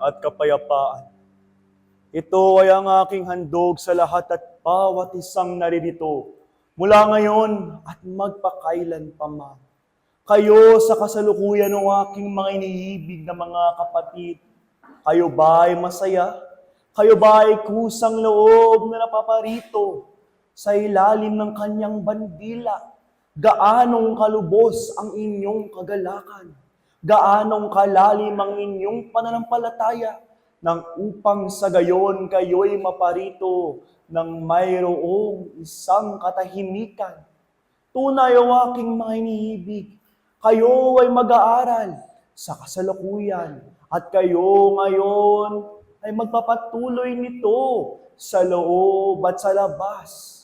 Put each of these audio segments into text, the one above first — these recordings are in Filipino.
at kapayapaan. Ito ay ang aking handog sa lahat at bawat isang naririto, mula ngayon at magpakailan pa man. Kayo sa kasalukuyan ng aking mga iniibig na mga kapatid, kayo ba ay masaya? Kayo ba ay kusang loob na napaparito sa ilalim ng kanyang bandila? Gaanong kalubos ang inyong kagalakan? Gaanong kalalim ang inyong pananampalataya nang upang sa gayon kayo'y maparito ng mayroong isang katahimikan? Tunay o aking mga iniibig, kayo ay mag-aaral sa kasalukuyan at kayo ngayon ay magpapatuloy nito sa loob at sa labas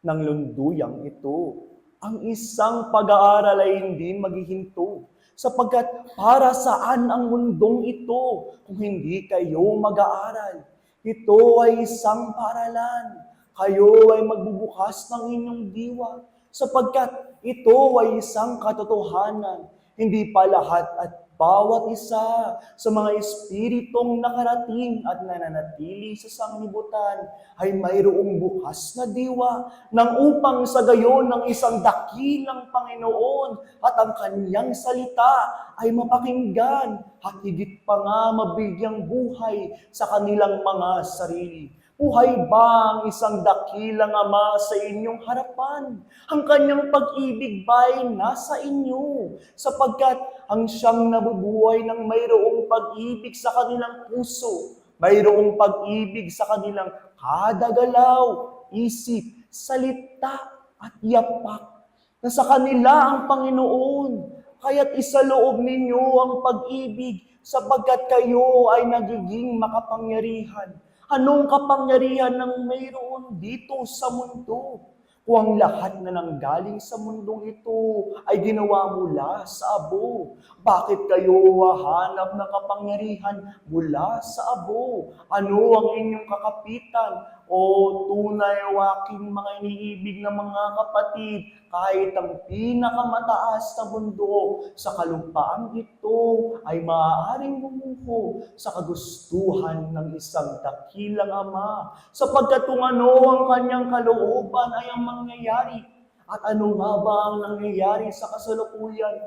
ng lunduyang ito. Ang isang pag-aaral ay hindi maghihinto, sapagkat para saan ang mundong ito kung hindi kayo mag-aaral? Ito ay isang paaralan. Kayo ay magbubukas ng inyong diwa, sapagkat ito ay isang katotohanan. Hindi pa lahat at bawat isa sa mga espiritong nakarating at nananatili sa sanglibutan ay mayroong bukas na diwa nang upang sa gayon ng isang dakilang Panginoon at ang kanyang salita ay mapakinggan at higit pa nga mabigyang buhay sa kanilang mga sarili. Buhay ba ang isang dakilang Ama sa inyong harapan? Ang kanyang pag-ibig ba'y nasa inyo? Sapagkat ang siyang nabubuhay ng mayroong pag-ibig sa kanilang puso, mayroong pag-ibig sa kanilang kada galaw, isip, salita at yapak, na sa kanila ang Panginoon. Kaya't isaloob ninyo ang pag-ibig sapagkat kayo ay nagiging makapangyarihan. Anong kapangyarihan ng mayroon dito sa mundo? Kung ang lahat na nanggaling sa mundong ito ay ginawa mula sa abo, bakit kayo hahanap ng kapangyarihan mula sa abo? Ano ang inyong kakapitan? O tunay o aking mga iniibig na mga kapatid, kahit ang pinakamataas na bundok sa kalumpaan ito ay maaaring bumuko sa kagustuhan ng isang dakilang Ama, sapagkat kung ano ang kanyang kalooban ay ang mangyayari. At ano nga ba ang nangyayari sa kasalukuyan?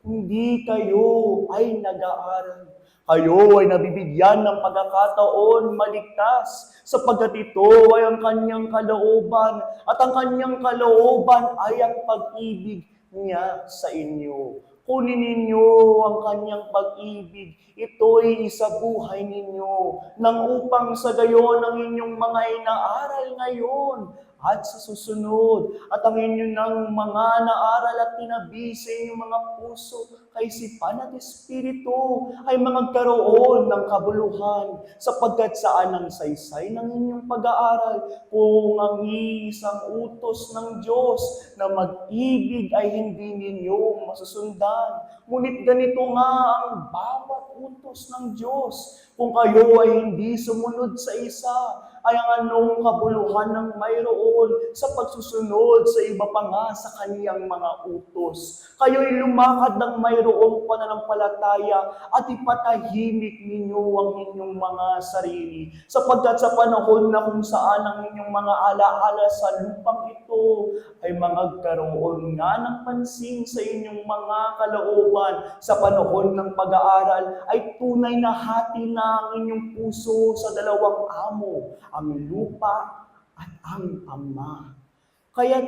Hindi kayo ay nag-aaral. Kayo ay nabibigyan ng pagkakataon maligtas, sapagkat ito ay ang kanyang kalooban, at ang kanyang kalooban ay ang pag-ibig niya sa inyo. Kunin ninyo ang kanyang pag-ibig, ito'y isabuhay ninyo, nang upang sa gayon ang inyong mga inaaral ngayon at sa susunod, at ang inyong mga naaral at tinabi sa inyong mga puso, kaisipan at espiritu ay magkaroon ng kabuluhan, sapagkat saan ang saysay ng inyong pag-aaral kung ang iisang utos ng Diyos na mag-ibig ay hindi ninyo masusundan. Ngunit ganito nga ang bawat utos ng Diyos. Kung kayo ay hindi sumunod sa isa, ay ang anong kabuluhan ng mayroon sa pagsusunod sa iba pa nga sa kaniyang mga utos. Kayo'y lumakad ng mayroong pananampalataya at ipatahimik ninyo ang inyong mga sarili. Sapagkat sa panahon na kung saan ang inyong mga alaala sa lupang ito ay magkaroon nga ng pansin sa inyong mga kalooban, sa panahon ng pag-aaral ay tunay na hati na ang inyong puso sa dalawang amo, ang lupa at ang Ama. Kaya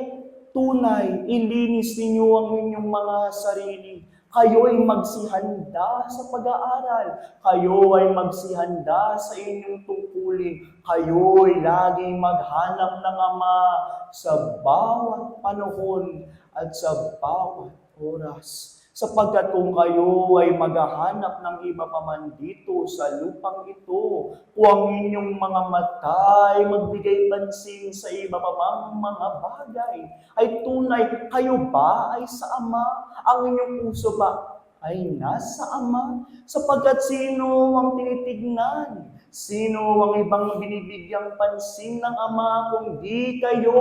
tunay, ilinis ninyo ang inyong mga sarili. Kayo'y magsihanda sa pag-aaral. Kayo ay magsihanda sa inyong tungkulin. Kayo'y laging maghanap ng Ama sa bawat panahon at sa bawat oras. Sapagkat kung kayo ay maghahanap ng iba pa man dito sa lupang ito, kung ang inyong mga mata ay magbigay pansin sa iba pa mang mga bagay, ay tunay, kayo ba ay sa Ama? Ang inyong puso ba ay nasa Ama? Sapagkat sino ang tinitignan? Sino ang ibang binibigyang pansin ng Ama kung di kayo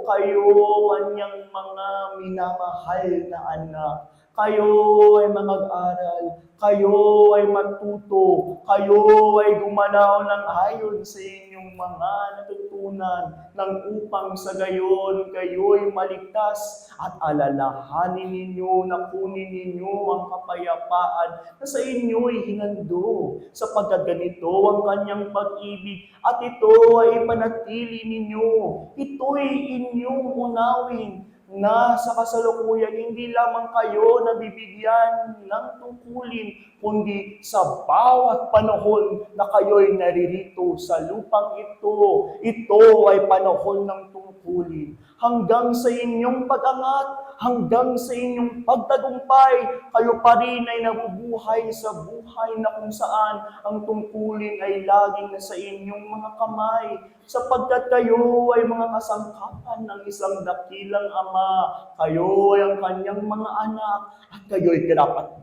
kanyang mga minamahal na anak? kayo ay mag-aral, kayo ay matuto, kayo ay gumalaw ng ayon sa inyong mga natutunan nang upang sa gayon kayo'y maligtas at alalahanin ninyo na kunin ninyo ang kapayapaan na sa inyo'y hinando sapagkat ganito ang kanyang pag-ibig at ito ay panatili ninyo. Ito'y inyong unawin na sa kasalukuyan hindi lamang kayo nabibigyan ng tungkulin, kundi sa bawat panahon na kayo'y naririto sa lupang ito. Ito ay panahon ng tungkulin. Hanggang sa inyong pag-angat, hanggang sa inyong pagtagumpay, kayo pa rin ay nabubuhay sa buhay na kung saan ang tungkulin ay laging nasa inyong mga kamay, sapagkat kayo ay mga kasangkapan ng isang dakilang Ama. Kayo ay ang kanyang mga anak at kayo ay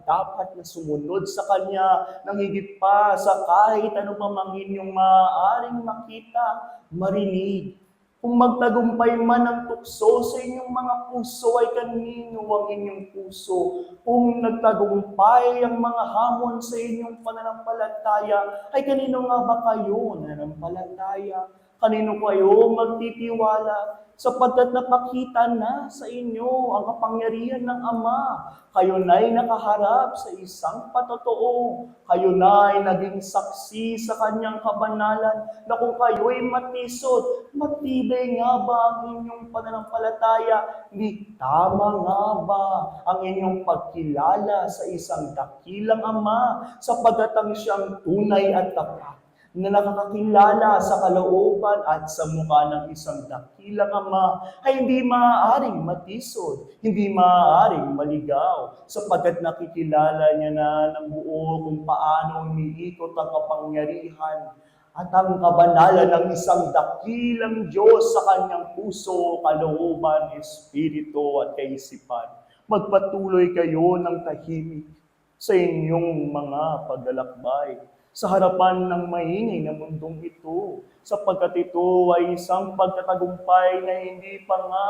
dapat na sumunod sa Kanya nang higit pa sa kahit ano pa mang inyong maaaring makita, marinig. Kung magtagumpay man ang tukso sa inyong mga puso, ay kanino ang inyong puso? Kung nagtagumpay ang mga hamon sa inyong pananampalataya, ay kanino nga ba kayo nananampalataya? Kanino kayo magtitiwala? Sapagkat napakita na sa inyo ang kapangyarihan ng Ama. Kayo na'y nakaharap sa isang patotoo. Kayo na'y naging saksi sa kanyang kabanalan na kung kayo'y matisod, matibay nga ba ang inyong pananampalataya? Di tama nga ba ang inyong pagkilala sa isang dakilang Ama sapagkat ang siyang tunay at tapat na nakakakilala sa kalooban at sa mukha ng isang dakilang Ama ay hindi maaaring matisod, hindi maaaring maligaw, sapagkat nakikilala niya na ng buo kung paano umiikot ang kapangyarihan at ang kabanalan ng isang dakilang Diyos sa kanyang puso, kalooban, espiritu at kaisipan. Magpatuloy kayo ng tahimik sa inyong mga paglalakbay sa harapan ng maingay na mundong ito, sapagkat ito ay isang pagkatagumpay na hindi pa nga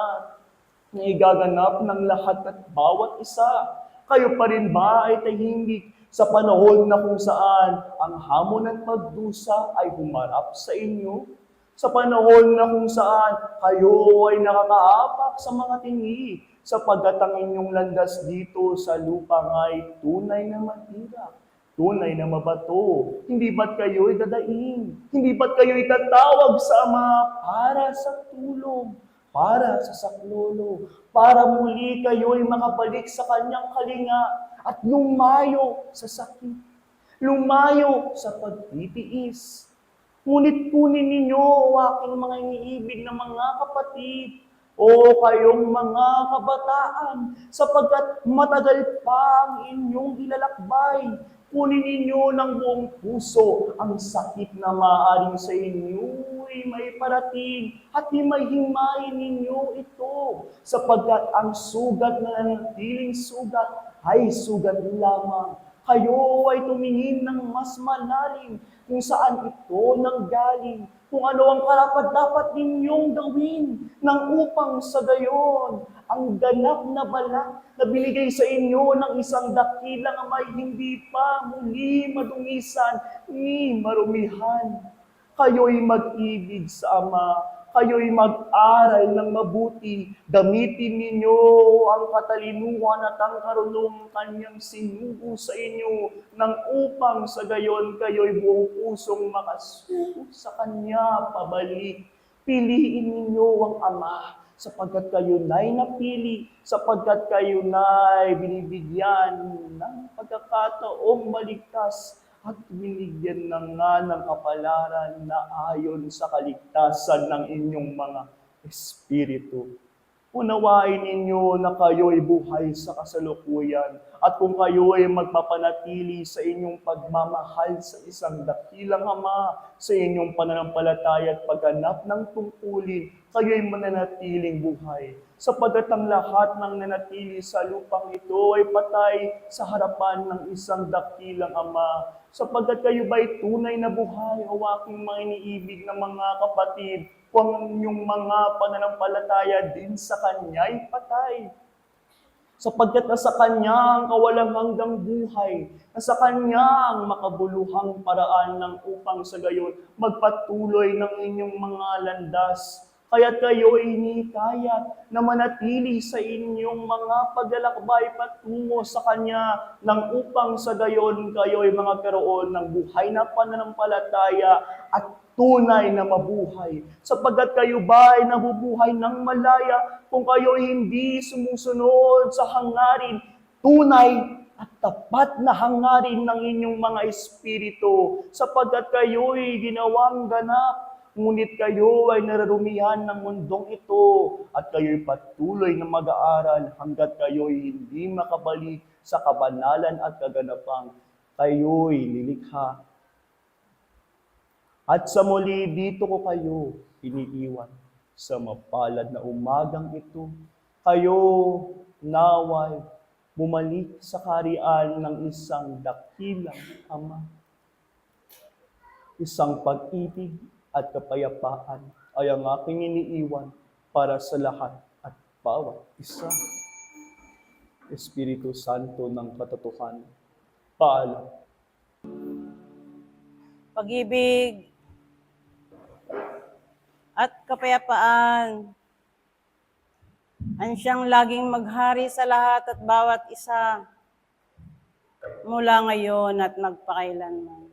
na igaganap ng lahat at bawat isa. Kayo pa rin ba ay tahimik sa panahon na kung saan ang hamon at pagdusa ay humarap sa inyo? Sa panahon na kung saan kayo ay nakakaapak sa mga tingi, sapagkat ang inyong landas dito sa lupa ay tunay na mahirap, tunay na mabato. Hindi ba't kayo'y dadaing? Hindi ba't kayo'y tatawag sa Ama para sa tulong, para sa saklolo, para muli kayo'y makabalik sa kanyang kalinga at lumayo sa sakit, lumayo sa pagtitiis. Ngunit kunin ninyo o aking mga iniibig na mga kapatid, o kayong mga kabataan, sapagkat matagal pa ang inyong ilalakbay. Kunin ninyo ng buong puso ang sakit na maaaring sa inyo'y may parating at himay-himayin ninyo ito, sapagkat ang sugat na nanatiling sugat ay sugat lamang. Kayo ay tumingin ng mas malalim kung saan ito nanggaling, kung ano ang karapat-dapat ninyong gawin nang upang sa gayon ang ganap na balak na binigay sa inyo ng isang dakilang Ama'y hindi pa muli madungisan ni marumihan. Kayo'y mag-ibig sa Ama, kayo'y mag-aral ng mabuti, gamitin ninyo ang katalinuhan at ang karunong kanyang sinugo sa inyo nang upang sa gayon kayo'y buong pusong makasuko sa kanya pabalik. Piliin ninyo ang Ama sapagkat kayo na'y napili, sapagkat kayo na'y binibigyan ng pagkakataong maligtas at binigyan na nga ng kapalaran na ayon sa kaligtasan ng inyong mga espiritu. Unawain ninyo na kayo'y buhay sa kasalukuyan at kung kayo'y magpapanatili sa inyong pagmamahal sa isang dakilang Ama, sa inyong pananampalataya at pagganap ng tungkulin, kayo'y mananatiling buhay. Sapagkat ang lahat ng nanatili sa lupang ito ay patay sa harapan ng isang dakilang Ama. Sapagkat kayo ba'y tunay na buhay o aking mga iniibig na mga kapatid, kung ang inyong mga pananampalataya din sa Kanya'y patay. sapagkat nasa Kanyang kawalang hanggang buhay, nasa Kanyang makabuluhang paraan ng upang sa gayon magpatuloy ng inyong mga landas. Kaya't kayo ay hinikayat na manatili sa inyong mga paglalakbay patungo sa Kanya nang upang sa gayon kayo ay mga karoon ng buhay na pananampalataya at tunay na mabuhay. Sapagkat kayo ba ay nabubuhay ng malaya kung kayo hindi sumusunod sa hangarin, tunay at tapat na hangarin ng inyong mga espiritu, sapagkat kayo'y ginawang ganap, ngunit kayo ay nararumihan ng mundong ito, at kayo'y patuloy na mag-aaral hanggat kayo'y hindi makabalik sa kabanalan at kaganapang kayo'y nilikha. At sa muli dito ko kayo iniiwan sa mapalad na umagang ito. Kayo naway bumalik sa kaharian ng isang dakilang Ama. Isang pag-ibig at kapayapaan ay ang aking iniiwan para sa lahat at bawat isa. Espiritu Santo ng katotohanan, paalam. Pag-ibig at kapayapaan ang siyang laging maghari sa lahat at bawat isa mula ngayon at magpakailanman.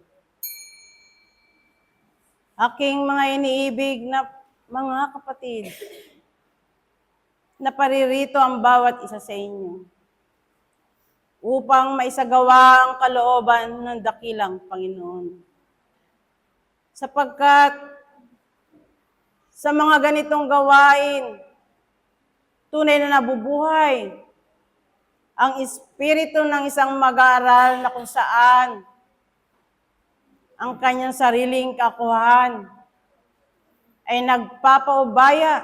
Aking mga iniibig na mga kapatid, naparirito ang bawat isa sa inyo upang maisagawa ang kalooban ng dakilang Panginoon. Sapagkat sa mga ganitong gawain, tunay na nabubuhay ang espiritu ng isang mag-aaral na kung saan ang kanyang sariling kakuhan ay nagpapaubaya.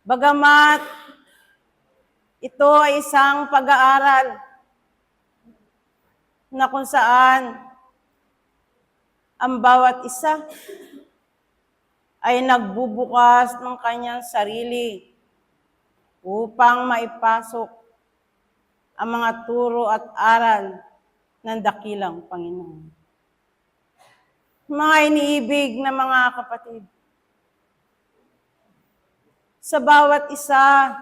Bagamat ito ay isang pag-aaral na kung saan ang bawat isa ay nagbubukas ng kanyang sarili upang maipasok ang mga turo at aral ng dakilang Panginoon. Mga iniibig na mga kapatid, sa bawat isa,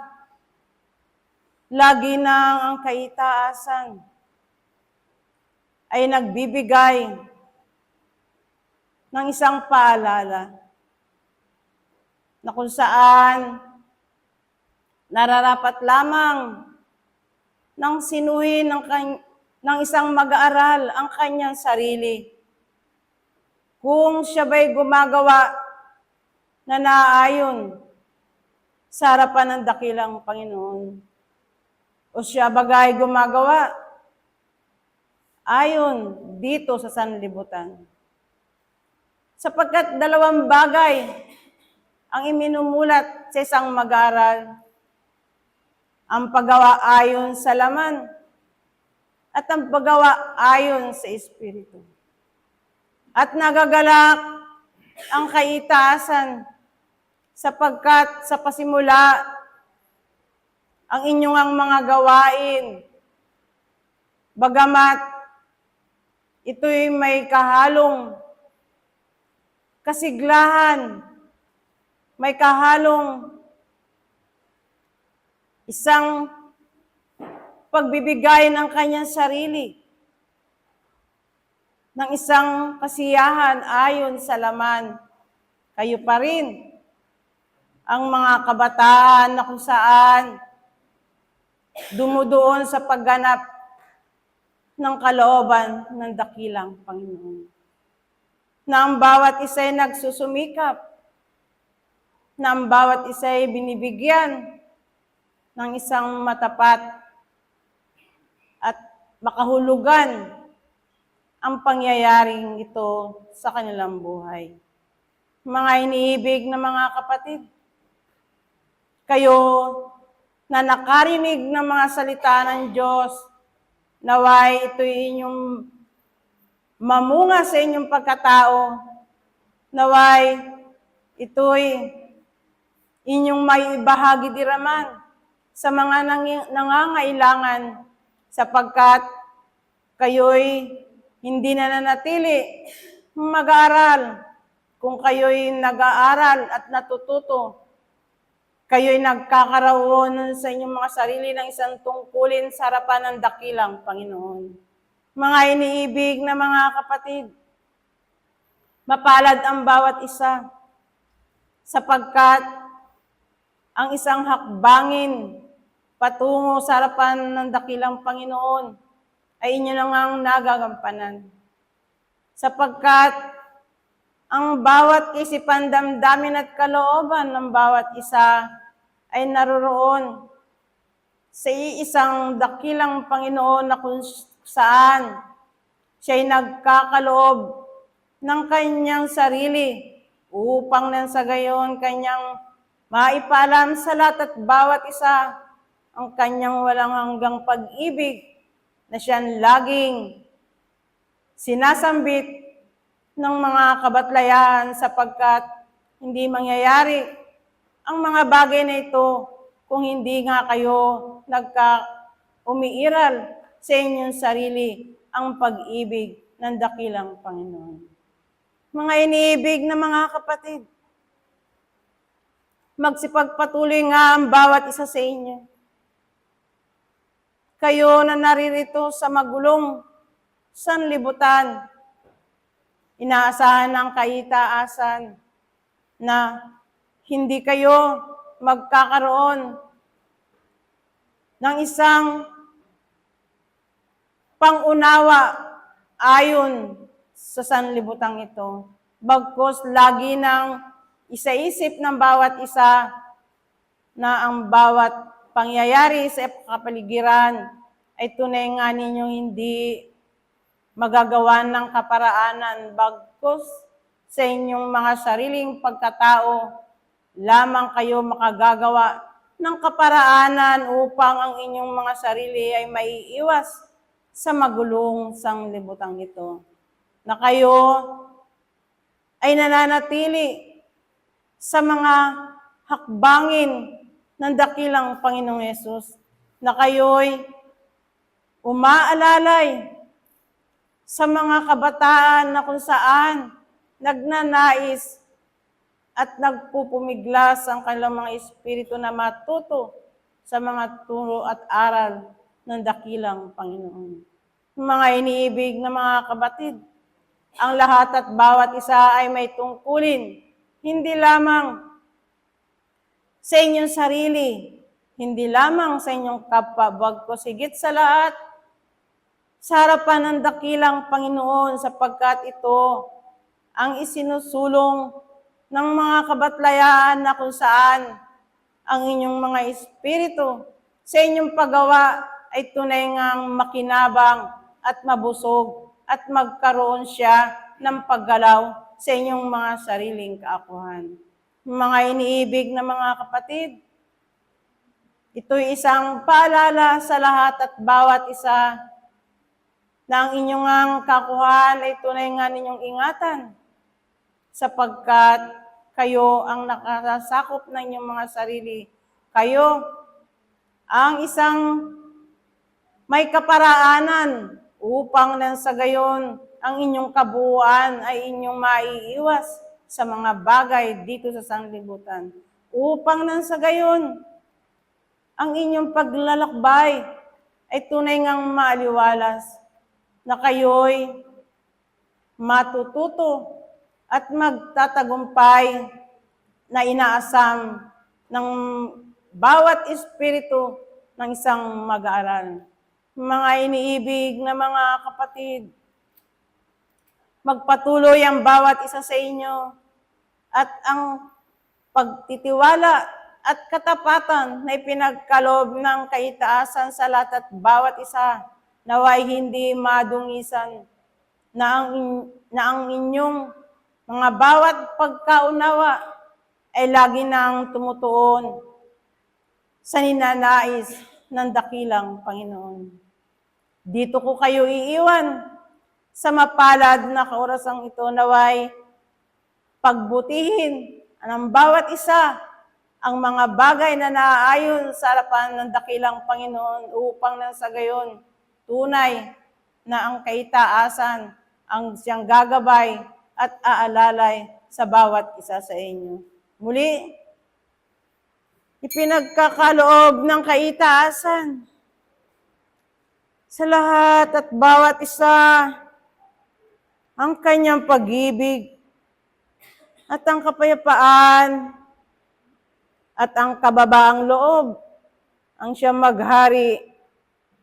lagi nang ang kaitaasan ay nagbibigay ng isang paalala na kung saan nararapat lamang ng sinuhin ng isang mag-aaral ang kanyang sarili. Kung siya ba'y gumagawa na naayon sa harapan ng dakilang Panginoon, o siya bagay gumagawa ayon dito sa sanlibutan. Sapagkat dalawang bagay ang iminumulat sa isang mag-aaral, ang paggawa ayon sa laman at ang paggawa ayon sa Espiritu. At nagagalak ang kaitaasan sapagkat sa pasimula ang inyong ang mga gawain, bagamat ito'y may kahalong kasiglahan, may kahalong isang pagbibigay ng kanyang sarili, ng isang kasiyahan ayon sa laman. Kayo pa rin ang mga kabataan na kung saan dumudoon sa pagganap ng kalooban ng dakilang Panginoon. Na ang bawat isa ay nagsusumikap, na ang bawat isa ay binibigyan ng isang matapat at makahulugan ang pangyayaring ito sa kanilang buhay. Mga iniibig na mga kapatid, kayo na nakarinig ng mga salita ng Diyos, naway ito'y inyong mamunga sa inyong pagkatao, naway ito'y inyong maibahagi diraman sa mga nangangailangan, sapagkat kayo'y hindi na nanatili mag-aaral. Kung kayo'y nag-aaral at natututo, kayo'y nagkakaroon sa inyong mga sarili ng isang tungkulin sa harapan ng dakilang Panginoon. Mga iniibig na mga kapatid, mapalad ang bawat isa, sapagkat ang isang hakbangin patungo sa harapan ng dakilang Panginoon ay inyo nang ang nagagampanan. Sapagkat ang bawat isipan, damdamin at kalooban ng bawat isa ay naroroon sa isang dakilang Panginoon na kung saan siya'y nagkakaloob ng kanyang sarili upang nang sa gayon kanyang maipalam sa lahat at bawat isa ang kanyang walang hanggang pag-ibig na siyang laging sinasambit ng mga kabatlayan, sapagkat hindi mangyayari ang mga bagay na ito kung hindi nga kayo umiiral sa inyong sarili ang pag-ibig ng dakilang Panginoon. Mga iniibig na mga kapatid, magsipagpatuloy nga ang bawat isa sa inyo. Kayo na naririto sa magulong sanlibutan, inaasahan ng kaitaasan na hindi kayo magkakaroon ng isang pangunawa ayon sa sanlibutan ito. Bagkus lagi nang isaisip ng bawat isa na ang bawat pangyayari sa kapaligiran ay tunay nga ninyong hindi magagawa ng kaparaanan, bagkus sa inyong mga sariling pagkatao lamang kayo makagagawa ng kaparaanan upang ang inyong mga sarili ay maiiwas sa magulong sanglibutan ito. Na kayo ay nananatili sa mga hakbangin ng dakilang Panginoong Yesus, na kayo'y umaalalay sa mga kabataan na kung saan nagnanais at nagpupumiglas ang kanilang mga espiritu na matuto sa mga turo at aral ng dakilang Panginoon. Mga iniibig na mga kabatid, ang lahat at bawat isa ay may tungkulin, hindi lamang sa inyong sarili, hindi lamang sa inyong kapwa, bagkus higit sa lahat, sa harapan ng dakilang Panginoon, sapagkat ito ang isinusulong ng mga kabatlayaan na kung saan ang inyong mga espiritu sa inyong paggawa ay tunay ngang makinabang at mabusog at magkaroon siya ng paggalaw sa inyong mga sariling kaakuhan. Mga iniibig na mga kapatid, ito'y isang paalala sa lahat at bawat isa na ang inyong ang kakuhan ay tunay nga ninyong ingatan, sapagkat kayo ang nakasakop ng inyong mga sarili. Kayo ang isang may kaparaanan upang nang sa gayon ang inyong kabuuan ay inyong maiiwas sa mga bagay dito sa sanglibutan. Upang nang sa gayon, ang inyong paglalakbay ay tunay ngang maaliwalas na kayo'y matututo at magtatagumpay na inaasam ng bawat espiritu ng isang mag-aaral. Mga iniibig na mga kapatid, magpatuloy ang bawat isa sa inyo at ang pagtitiwala at katapatan na ipinagkaloob ng kaitaasan sa lahat at bawat isa, naway hindi madungisan na ang inyong mga bawat pagkaunawa ay lagi nang tumutuon sa ninanais ng dakilang Panginoon. Dito ko kayo iiwan sa mapalad na kaorasang ito, naway pagbutihin ng bawat isa ang mga bagay na naaayon sa harapan ng dakilang Panginoon upang nang sa gayon tunay na ang kaitaasan ang siyang gagabay at aalalay sa bawat isa sa inyo. Muli, ipinagkakaloob ng kaitaasan sa lahat at bawat isa ang kanyang pag-ibig at ang kapayapaan at ang kababaang loob ang siyang maghari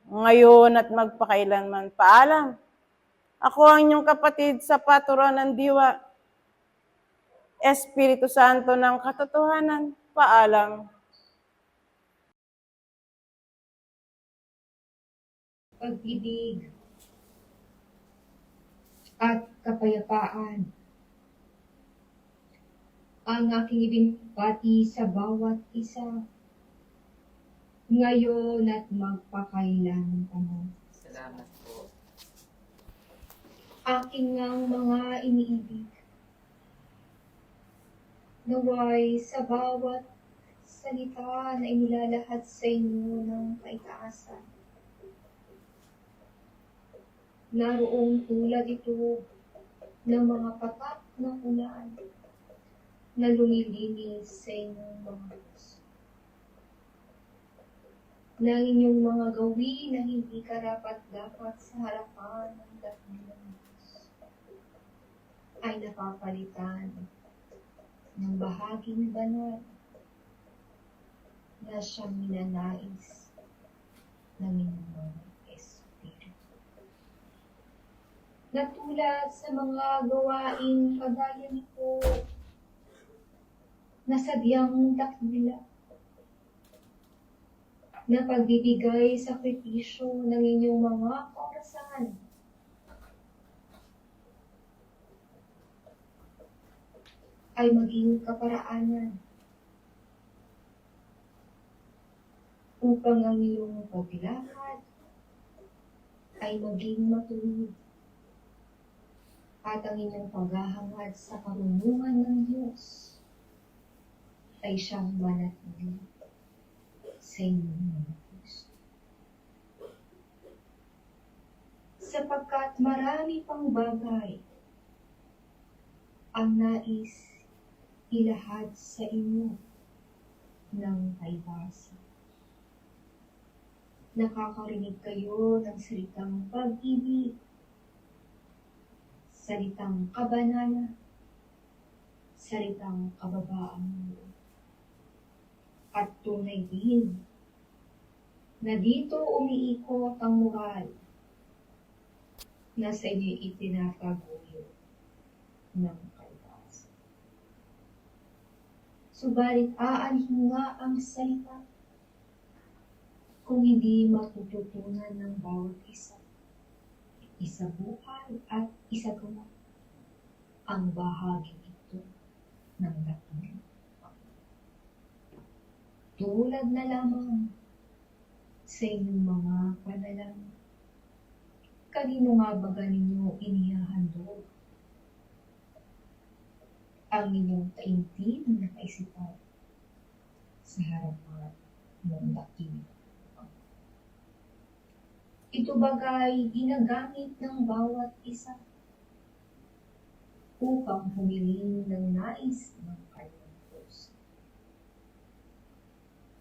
ngayon at magpakailanman. Paalam. Ako ang inyong kapatid sa paturon ng diwa, Espiritu Santo ng katotohanan. Paalam. Pag-ibig at kapayapaan ang aking ibinbati sa bawat isa ngayon at magpakailanman. Salamat po. Aking ngang mga iniibig, naway sa bawat salita na inilalahad sa inyo ng kaitaasan, naroong tulad ito ng mga patak na ulan na lumilinis sa inyong mga puso. Ng inyong mga gawin na hindi karapat-dapat sa harapan ng dakilang Diyos ay napapalitan ng bahaging banal na siyang minanais ng inyong mga espiritu. Na tulad sa mga gawain kagaya nito na sadyang dakila na pagbibigay sakripisyo ng inyong mga orasan ay maging kaparaanan upang ang iyong paglakad ay maging matuwid at ang inyong paghahangad sa karunungan ng Diyos ay siyang manatili sa inyong mga puso. Sapagkat marami pang bagay ang nais ilahad sa inyo ng paibasa. Nakakarinig kayo ng salitang pag-ibig, salitang kabanalan, salitang kababaang loob. At tunay din na dito umiikot ang moral na sa inyo itinataguyo ng kalbasan. Subalit aanhin nga ang salita kung hindi matututunan ng bawat isa, isabuhay at isagawa ang bahagi ito ng dakilang. Tulad na lamang sa inyong mga panalangin, kanino nga ba ninyo inihahandog ang inyong taimtim na kaisipan sa harapan ng dakilang? Ito bagay ginagamit ng bawat isa upang humiling ng nais ng kanyang puso.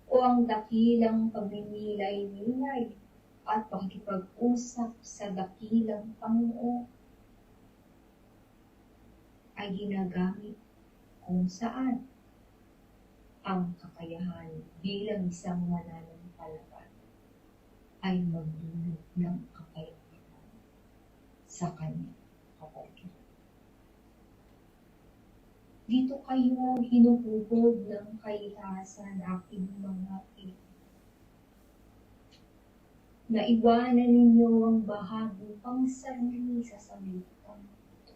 O ang dakilang pagninilay-nilay at pakikipag-usap sa dakilang Panginoon ay ginagamit kung saan ang kakayahan bilang isang mananampalataya ay magdulot ng kapayapaan sa kanyang kapaligiran. Dito kayo hinuhubog ng kaitasan aking mga ito. Naiwanan ninyo ang bahaging pangsarili sa salitang ito.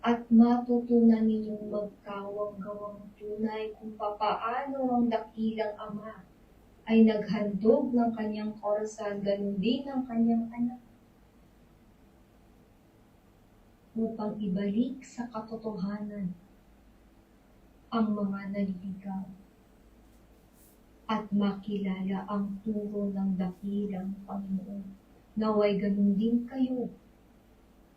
At matutunan ninyong magkawang-gawang tunay kung papaano ang dakilang Ama ay naghandog ng kanyang orasan, ganun din ang kanyang anak, upang ibalik sa katotohanan ang mga naliligaw at makilala ang turo ng dakilang Panginoon. Naway ganun din kayo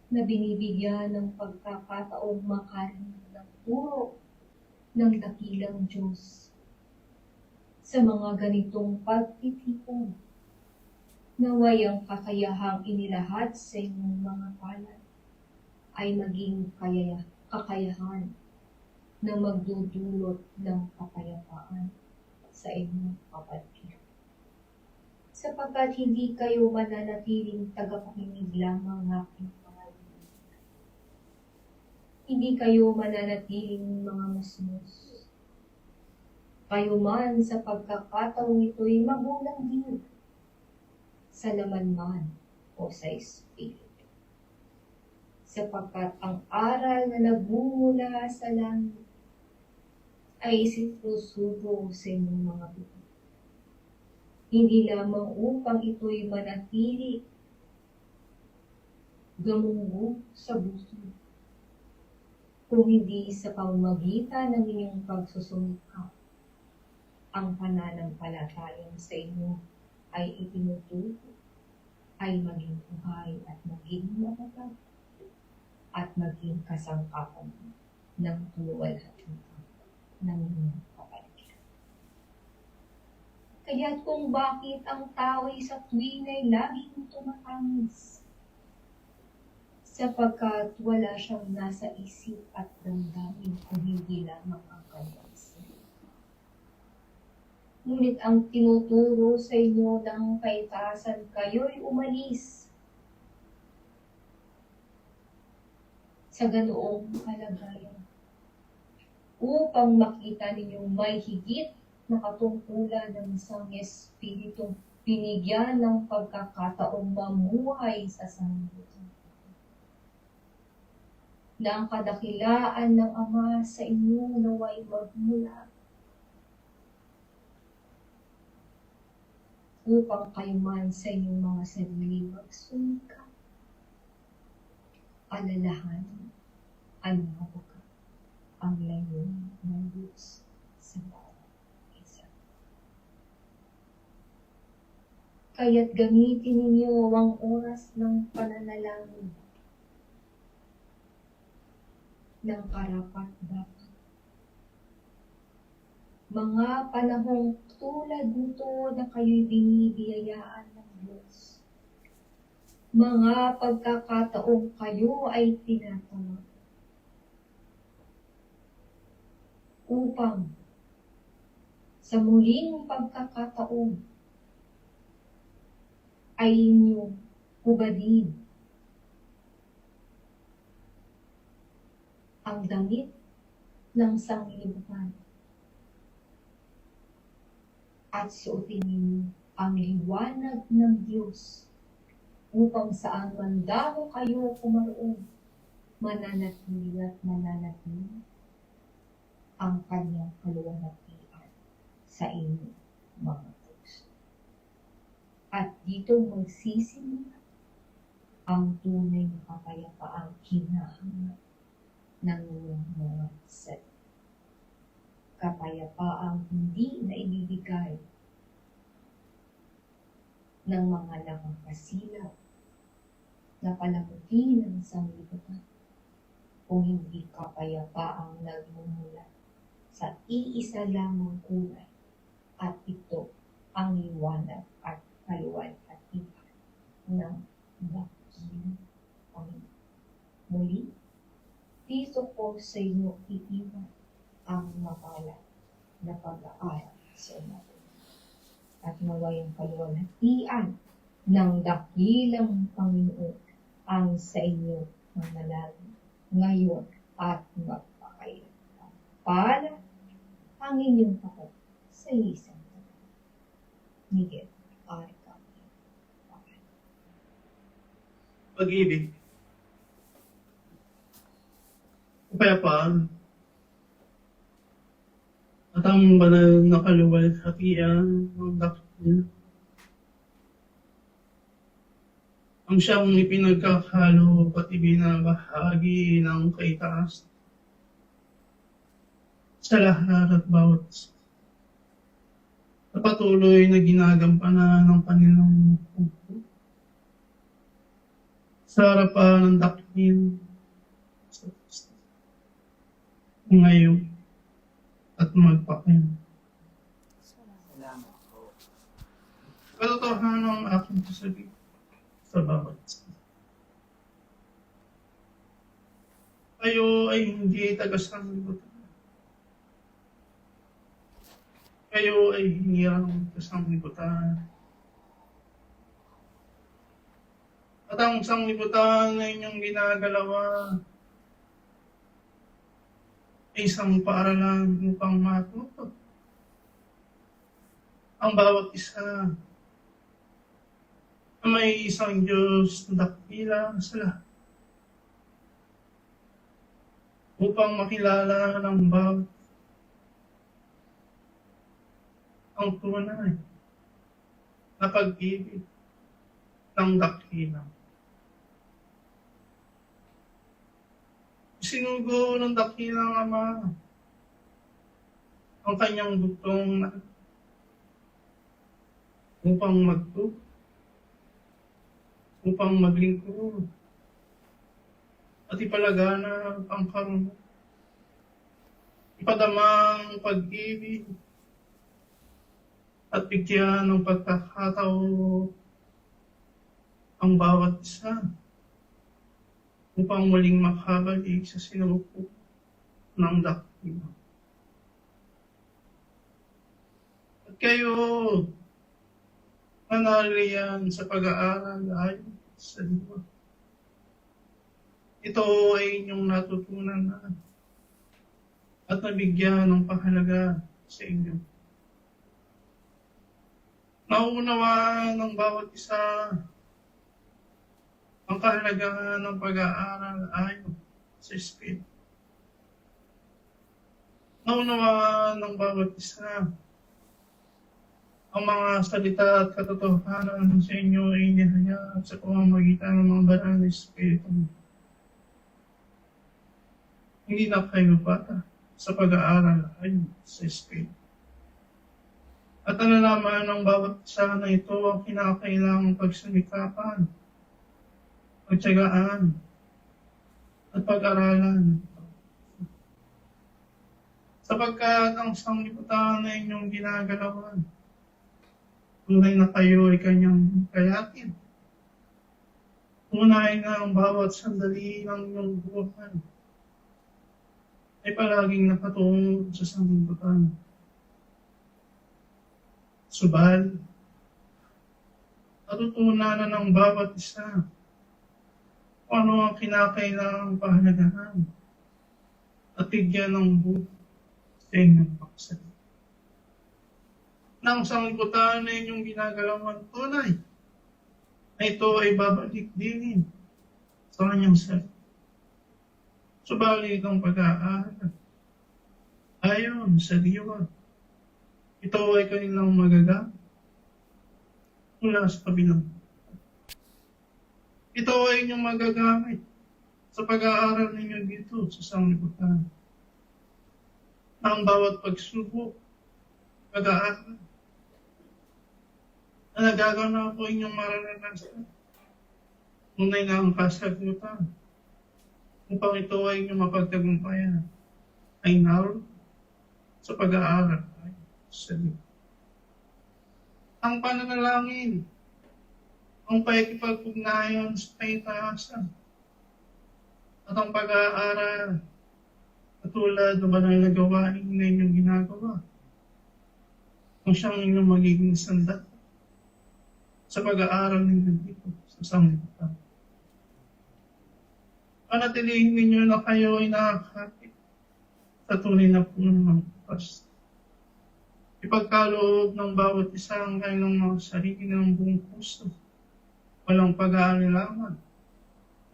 na binibigyan ng pagkakataong makarinig ng turo ng dakilang Diyos sa mga ganitong pagtitipon. Naway ang kakayahang inilahad sa inyong mga palad ay maging kakayahan na magdudulot ng kapayapaan sa inyong kapatid. Sapagkat hindi kayo mananatiling tagapakinig lamang ng aking mga liwanag. Hindi kayo mananatiling mga musmus. Kayo man sa pagkakataong ito'y magulang din sa laman man o sa espiritu. Sapagkat ang aral na nagmumula sa langit ay sinusubo sa inyong mga bibig. Hindi lamang upang ito'y manatili gamungo sa buso, kung hindi sa pamamagitan ng inyong pagsusumikap, ang pananampalatayang sa inyo ay itinuturo, ay maging buhay at maging matatag, at maging kasangkapan ng kaluwalhatian ng inyong kapaligiran. Kaya't kung bakit ang tao'y sa tuwin ay laging tumatangis, sapagkat wala siyang nasa isip at damdamin kung hindi lamang ang kanyang isip. Ngunit ang tinuturo sa inyo ng kaitaasan, kayo'y umalis sa ganoong kalagayan upang makita ninyong may higit na katungkulan ng isang Espiritong binigyan ng pagkakataong mamuhay sa sanlibutan. Na ang kadakilaan ng Ama sa inyo naway magmula upang kayo man sa inyong mga sarili magsumikap, alalahanin, anawagan ang layunin ng Diyos sa bawat isa. Kaya't gamitin ninyo ang oras ng pananalangin ng karapat-dapat. Mga panahong tulad nito na kayo'y binibiyayaan ng Diyos. Mga pagkakataong kayo ay tinatawag upang sa muling pagkakataon ay inyong hubadin ang damit ng sanglibutan at suotin ninyo ang liwanag ng Diyos upang saan man daw kayo kumaroon, mananatili at mananatili ang kanyang kaluwalhatian sa inyong mga puso. At dito magsisimula ang tunay na kapayapaang hinahangad ng inyong mga sarili. Kapayapaang hindi na ibibigay ng mga nakakasilaw na palamuti ng sanglibutan, kung hindi kapayapaang nagmumula sa iisa lamang kulay, at ito ang liwanag at kaluwalhatian ng dakilang Panginoon. Muli, dito ko sa inyo iiwan ang mapalad na pag-aaral sa natin. At naway ang kaluwalhatian ng dakilang Panginoon ang sa inyo manalangin ngayon at magpakailan. Para ang inyong kapatid sa isang taon. Miguel R. Camilo. Pag-ibig, kapayapaan, at ang banal na kaluwalhatian ng dakil. Ang siyang ipinagkakalo pati binabahagi ng kaitaas sa lahat at bawat isa na patuloy na ginagampanan ng kanilang puso sa harapan ng dakil sa Kristo ngayon at magpakain. Katotohanan ang aking sasabihin sa bawat isa. Kayo ay hindi taga-sanglibutan. Kayo ay hinirang kasanglibutan. At ang sanglibutan na inyong ginagalawa ay isang paaralan upang matuto ang bawat isa na may isang Diyos na dakila sa lahat upang makilala ng bawat ang tunay na pag-ibig ng dakila. Sinugo ng dakilang Ama ang kanyang bugtong na upang magtuto, upang maglingkod, at ipalaganap ang karunungan, ipadamang pag-ibig, at bigyan ng pagkakataon ang bawat isa upang muling makabalik sa sinuko ng dakila. At kayo, nanalian sa pag-aaral ayon sa diwa. Ito ay inyong natutunan na at nabigyan ng pahalaga sa inyo. Nauunawaan ng bawat isa ang kahalagahan ng pag-aaral ayon sa Espiritu. Naunawaan ng bawat isa ang mga salita at katotohanan sa inyo ay inihayag sa pamamagitan ng mga banal na Espiritu. Hindi na kayo bata sa pag-aaral ayon sa Espiritu. At nalalaman ng bawat isa na ito ang kinakailangang pagsumikapan, pagtiyagaan, at pag-aralan. Sapagkat ang sanglibutan na inyong ginagalawan, tunay na kayo ay kanyang kayatin. Tunay na ang bawat sandali ng inyong buhay ay palaging nakatungo sa sanglibutan. Subal, natutunan na ng bawat isa kung ano ang kinakailangang pahalagahan at bigyan ng buhay sa inyong pagsalit. Nang sanglibutan na inyong ginagalawan tunay, na ito ay babalik din sa kanyang sarili. Subalit ang pag-aaral ayon sa diwa, ito ay kanilang magagamit mula sa kabilang. Ito ay inyong magagamit sa pag-aaral ninyo dito sa sanglibutan. Ang bawat pagsubok, pag-aaral, na nagaganap po inyong mararanasan. Ngunay na ang kasagutan upang ito ay inyong mapagtagumpayan ay naroon sa pag-aaral ay sa Diyos. Ang pananalangin, ang pakikipag-ugnayan sa kaitaasan, at ang pag-aaral katulad ng banal na gawain na inyong ginagawa kung siyang inyong magiging sandat sa pag-aaral ninyo dito sa sanglibutan. Panatilihin ninyo na kayo ay nakakapit sa tunay na puno ng bukas. Ipagkaloob ng bawat isa ang kanilang mga sarili ng buong puso, walang pag-aalilangan,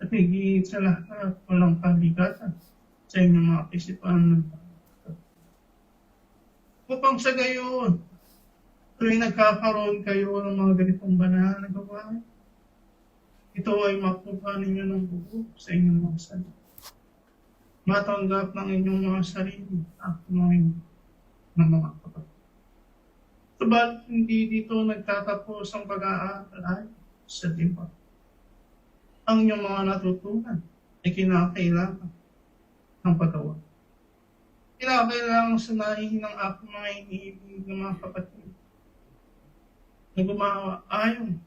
at higit sa lahat, walang paligatan sa inyong mga kisipan. Upang sa gayon, tuwing nagkakaroon kayo ng mga ganitong banal na gawain, ito ay makuha ninyo ng buo sa inyong mga salita. matanggap ng inyong mga sarili at ng mga kapatid. Subalit hindi dito nagtatapos ang pag-aaral ay sa diba. Ang inyong mga natutunan ay kinakailangan ng pagawa. Kinakailangan sanayin ng aking mga iniibig ng mga kapatid na gumawa ayon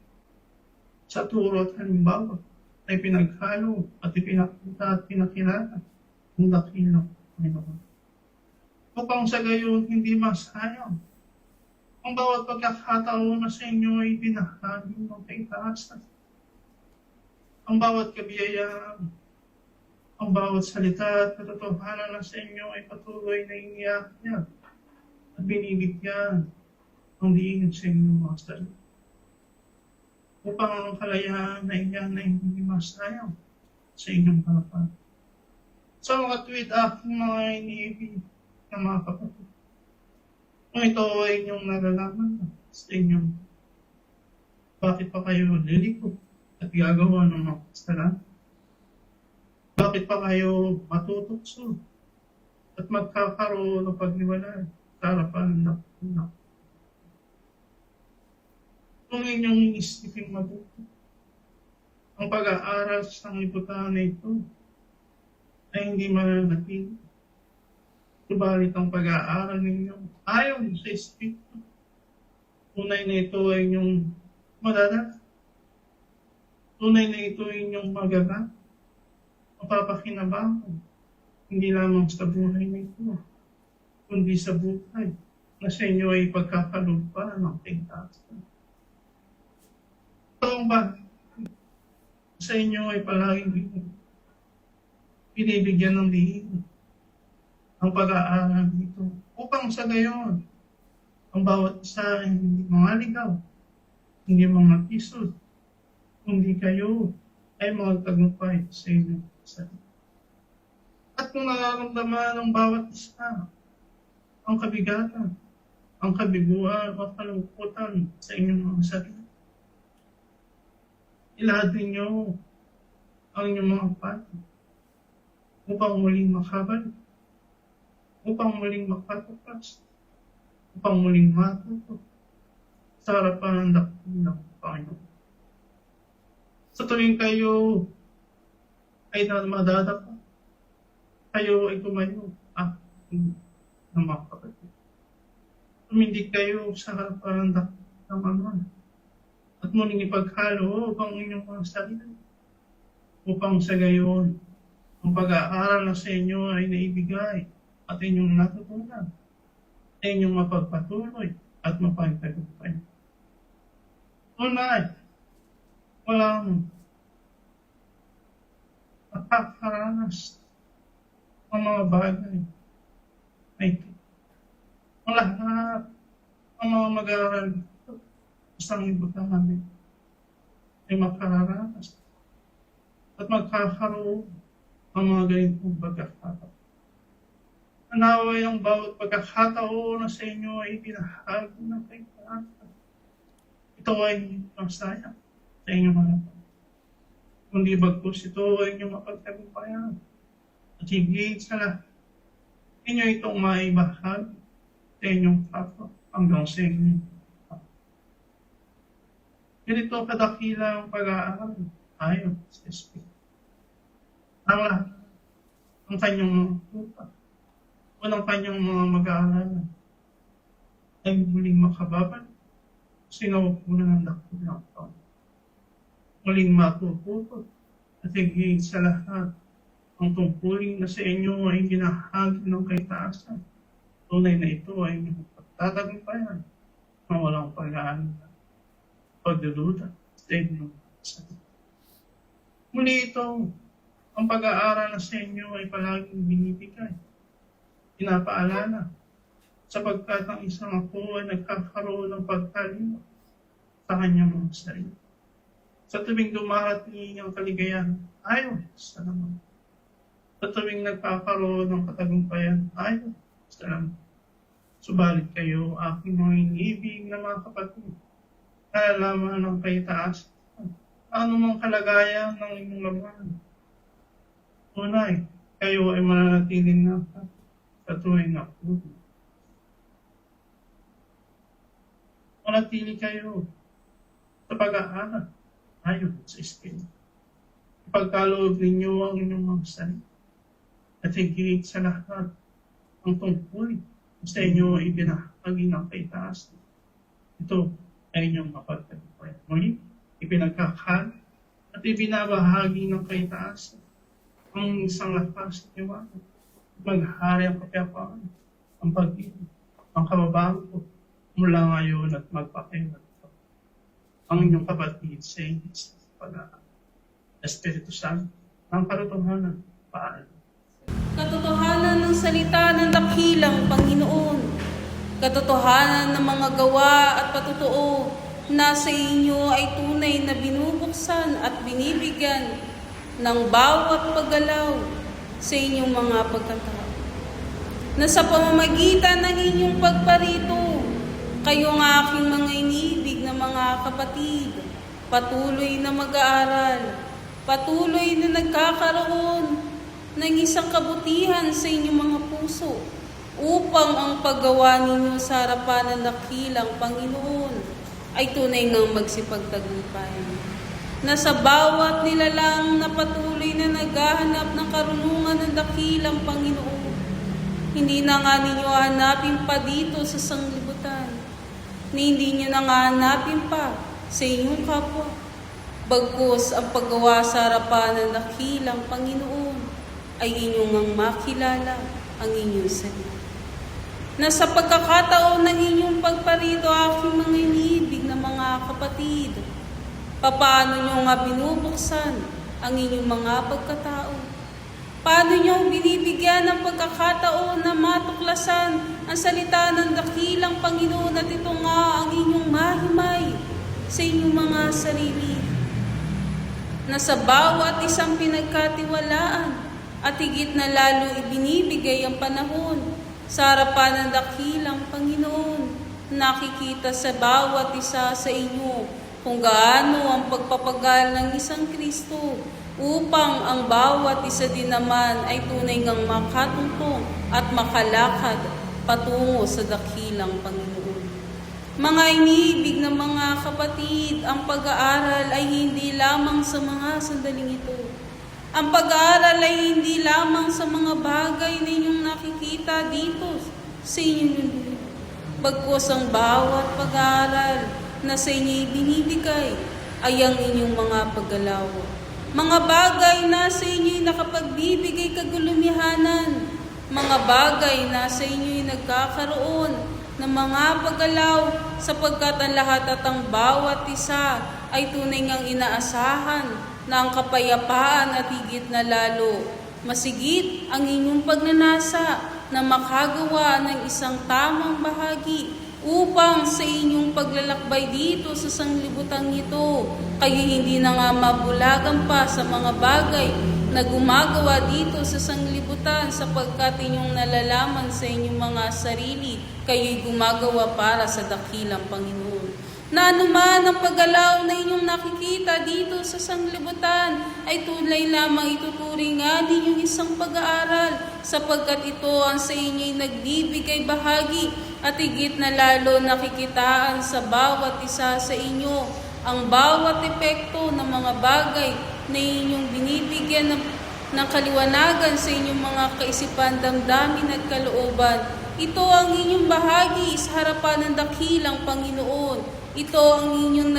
sa turo at halimbawa ay pinaghalo at ipinakita at pinakilala ng dakilang Panginoon. Upang sa gayon hindi masayang ang bawat pagkakataon na sa inyo ay binahagi ng kaitaasan. Ang bawat kabiyayaan, ang bawat salita at katotohanan na sa inyo ay patuloy na iniyakyat at binibigyan ng diin sa inyong mga sarili. Upang ang kalayaan na iyan ay hindi masayang sa inyong harapan. Sa mga tuwid aking mga iniibig na mga kapatid, kung ito ay inyong nalalaman sa inyong, bakit pa kayo liliko at gagawa ng mga kasalanan? Bakit pa kayo matutukso at magkakaroon ng pagniwala sa harapan ng kung inyong isipin mabuti, ang pag-aaral sa sanglibutan na ito ay hindi mananatili. Subalit ang pag-aaral ninyo ayon sa Espiritu, tunay na ito ay inyong madadala. Tunay na ito ay inyong magagamit, mapapakinabangan, hindi lamang sa buhay na ito, kundi sa buhay na sa inyo ay pagkakalugpa ng tingtasan. Ang ba sa inyo ay palaging binibigyan ng diin ang pag-aaral dito upang sa gayon ang bawat isa ay hindi maligaw, hindi matisod, kundi kayo ay magtagumpay sa inyong sarili. At kung nararamdaman ng bawat isa ang kabigatan, ang kabiguan o kalungkutan sa inyong mga sarili, ilahad ninyo ang inyong mga pati upang muling makabalik, upang muling makatukas, upang muling matuto sa harapan ng dakilang Panginoon. Sa tuwing kayo ay madadapa, kayo ay tumayo ng mga kapatid. Tumindig kayo sa harapan ng dakilang Ama at muling ipaghalo ang inyong mga sarili upang sa gayon ang pag-aaral na sa inyo ay naibigay at inyong natutunan ay inyong mapagpatuloy at mapagtagumpay. Tunay, walang makakaranas ng mga bagay na ito. Ang lahat ng mga mag-aaral isang libutan namin ay makararanas at magkakaroon ng mga ganitong pagkakataon. Nanaway ang bawat pagkakataon na sa inyo ay binahagi ng kaitaasan. Ito ay masaya sa inyong harapan. Kundi bagkus ito ay inyong mapagtagumpayan. At higit sa lahat, inyo itong maibahagi sa inyong kapwa hanggang sa inyo. Ganito kadakila ang pag-aaral ayon sa Espiritu. Ang lahat, ang kanyang mga tuta, o ng kanyang mga mag-aaral ay muling makababal, sinawpunan ng dakilang taon. Muling matututo at higit sa lahat, ang tungkulin na sa inyo ay ginahagi ng kaitaasan. Tunay na ito ay inyong pagtatagumpayan na walang pag-aaral. Pagdududa sa inyong sarili. Muli ito, ang pag-aaral na sa inyo ay palaging binibigay, pinapaalala, sapagkat ang isang ako ay nagkakaroon ng pagtalino sa kanyang mga sarili. Sa tuwing dumarating ang kaligayahan, ayon sa naman. Sa tuwing nagkakaroon ng katagumpayan, ayon sa naman. Subalit kayo, aking mga inibig na mga kapatid, nalalaman ng kaitaas, ano mang kalagayan ng inyong laman. Tunay, kayo ay mananatiling na sa tuwing na puno. Manatili kayo sa pag-aaral ayon sa Espiritu. Ipagkaloob ninyo ang inyong mga sarili at higit sa lahat ang tungkol sa inyo ay binahagi ng kaitaas. Ito ay inyong mapagtagumpayan. Muli, ipinagkakal at ibinabahagi ng kaitaas ang isang lakas at iwanan. Maghari ang kapayapaan, ang pag-ibig, ang kababago mula ngayon at magpakailan. Ang inyong kapatid sa inyo sa pag-aaral. Espiritu Santo, ng katotohanan, paalam. Katotohanan ng salita ng dakilang Panginoon, katotohanan ng mga gawa at patotoo na sa inyo ay tunay na binubuksan at binibigyan ng bawat paggalaw sa inyong mga pagkatao. Na sa pamamagitan ng inyong pagparito, kayong aking mga inibig na mga kapatid, patuloy na mag-aaral, patuloy na nagkakaroon ng isang kabutihan sa inyong mga puso upang ang paggawa ninyo sa harapan ng dakilang Panginoon ay tunay ngang magsipagtagumpay. Na sa bawat nilalang na patuloy na naghahanap ng karunungan ng dakilang Panginoon, hindi na nga ninyo hanapin pa dito sa sanglibutan, ni hindi nyo na nga hanapin pa sa inyong kapwa, bagkus ang paggawa sa harapan ng dakilang Panginoon ay inyong ang makilala ang inyong sarili. Na sa pagkakataon ng inyong pagparito, aking mga iniibig na mga kapatid, paano nyo nga binubuksan ang inyong mga pagkatao? Paano nyo binibigyan ng pagkakataon na matuklasan ang salita ng dakilang Panginoon at ito nga ang inyong mahimay sa inyong mga sarili? Na sa bawat isang pinagkatiwalaan at higit na lalo ibinibigay ang panahon sa harapan ng dakilang Panginoon, nakikita sa bawat isa sa inyo kung gaano ang pagpapagal ng isang Kristo upang ang bawat isa din naman ay tunay ngang makatutong at makalakad patungo sa dakilang Panginoon. Mga iniibig na mga kapatid, ang pag-aaral ay hindi lamang sa mga sandaling ito. Ang pag-aaral ay hindi lamang sa mga bagay na inyong nakikita dito sa inyong mundo. Bagkus ang bawat pag-aaral na sa inyo ibinibigay ay ang inyong mga paggalaw. Mga bagay na sa inyo'y nakapagbibigay kagulumihanan. Mga bagay na sa inyo'y nagkakaroon ng mga paggalaw sapagkat ang lahat at ang bawat isa ay tunay ngang inaasahan na ang kapayapaan at higit na lalo masigit ang inyong pagnanasa na makagawa ng isang tamang bahagi upang sa inyong paglalakbay dito sa sanglibutan ito, kayo hindi na nga mabulagan pa sa mga bagay na gumagawa dito sa sanglibutan sapagkat inyong nalalaman sa inyong mga sarili, kayo'y gumagawa para sa dakilang Panginoon. Na anuman ang paggalaw na inyong nakikita dito sa sanglibutan ay tunay lamang ituturing nga ninyong isang pag-aaral sapagkat ito ang sa inyo'y nagbibigay bahagi at higit na lalo nakikitaan sa bawat isa sa inyo ang bawat epekto ng mga bagay na inyong binibigyan ng kaliwanagan sa inyong mga kaisipan, damdamin at kalooban. Ito ang inyong bahagi sa harapan ng dakilang Panginoon. Ito ang inyong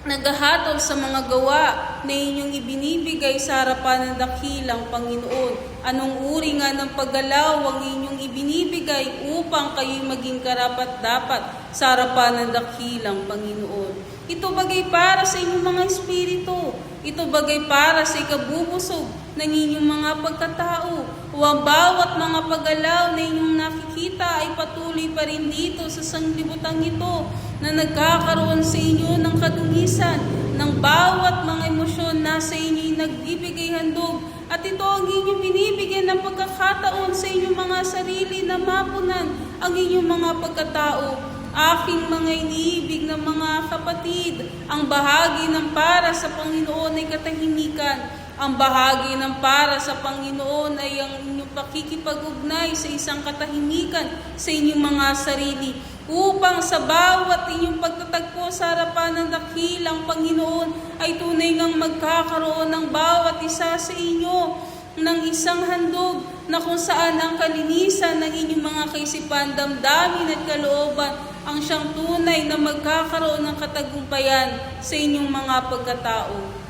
naghahatol sa mga gawa na inyong ibinibigay sa harapan ng dakilang Panginoon. Anong uri nga ng paggalaw ang inyong ibinibigay upang kayo'y maging karapat-dapat sa harapan ng dakilang Panginoon. Ito bagay para sa inyong mga espiritu. Ito bagay para sa ikabubusog ng inyong mga pagkatao. O ang bawat mga paggalaw na inyong nakikita ay patuloy pa rin dito sa sanglibutang ito na nagkakaroon sa inyo ng kadungisan ng bawat mga emosyon na sa inyo'y nagbibigay handog. At ito ang inyong binibigyan ng pagkakataon sa inyong mga sarili na mapunan ang inyong mga pagkatao. Aking mga iniibig na mga kapatid, ang bahagi ng para sa Panginoon ay katahimikan. Ang bahagi ng para sa Panginoon ay ang inyong pakikipag-ugnay sa isang katahimikan sa inyong mga sarili, upang sa bawat inyong pagtatagpo sa harapan ng dakilang Panginoon ay tunay ngang magkakaroon ng bawat isa sa inyo ng isang handog na kung saan ang kalinisan ng inyong mga kaisipan, damdamin at kalooban ang siyang tunay na magkakaroon ng katagumpayan sa inyong mga pagkatao.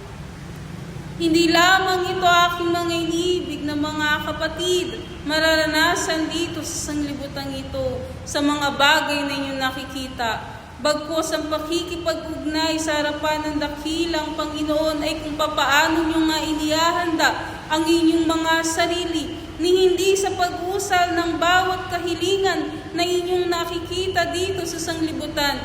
Hindi lamang ito aking mga iniibig na mga kapatid, mararanasan dito sa sanglibutang ito sa mga bagay na inyong nakikita. Bagkus ang pakikipag-ugnay sa harapan ng dakilang Panginoon ay kung papaano nyo nga inihahanda ang inyong mga sarili, ni hindi sa pag-usal ng bawat kahilingan na inyong nakikita dito sa sanglibutan.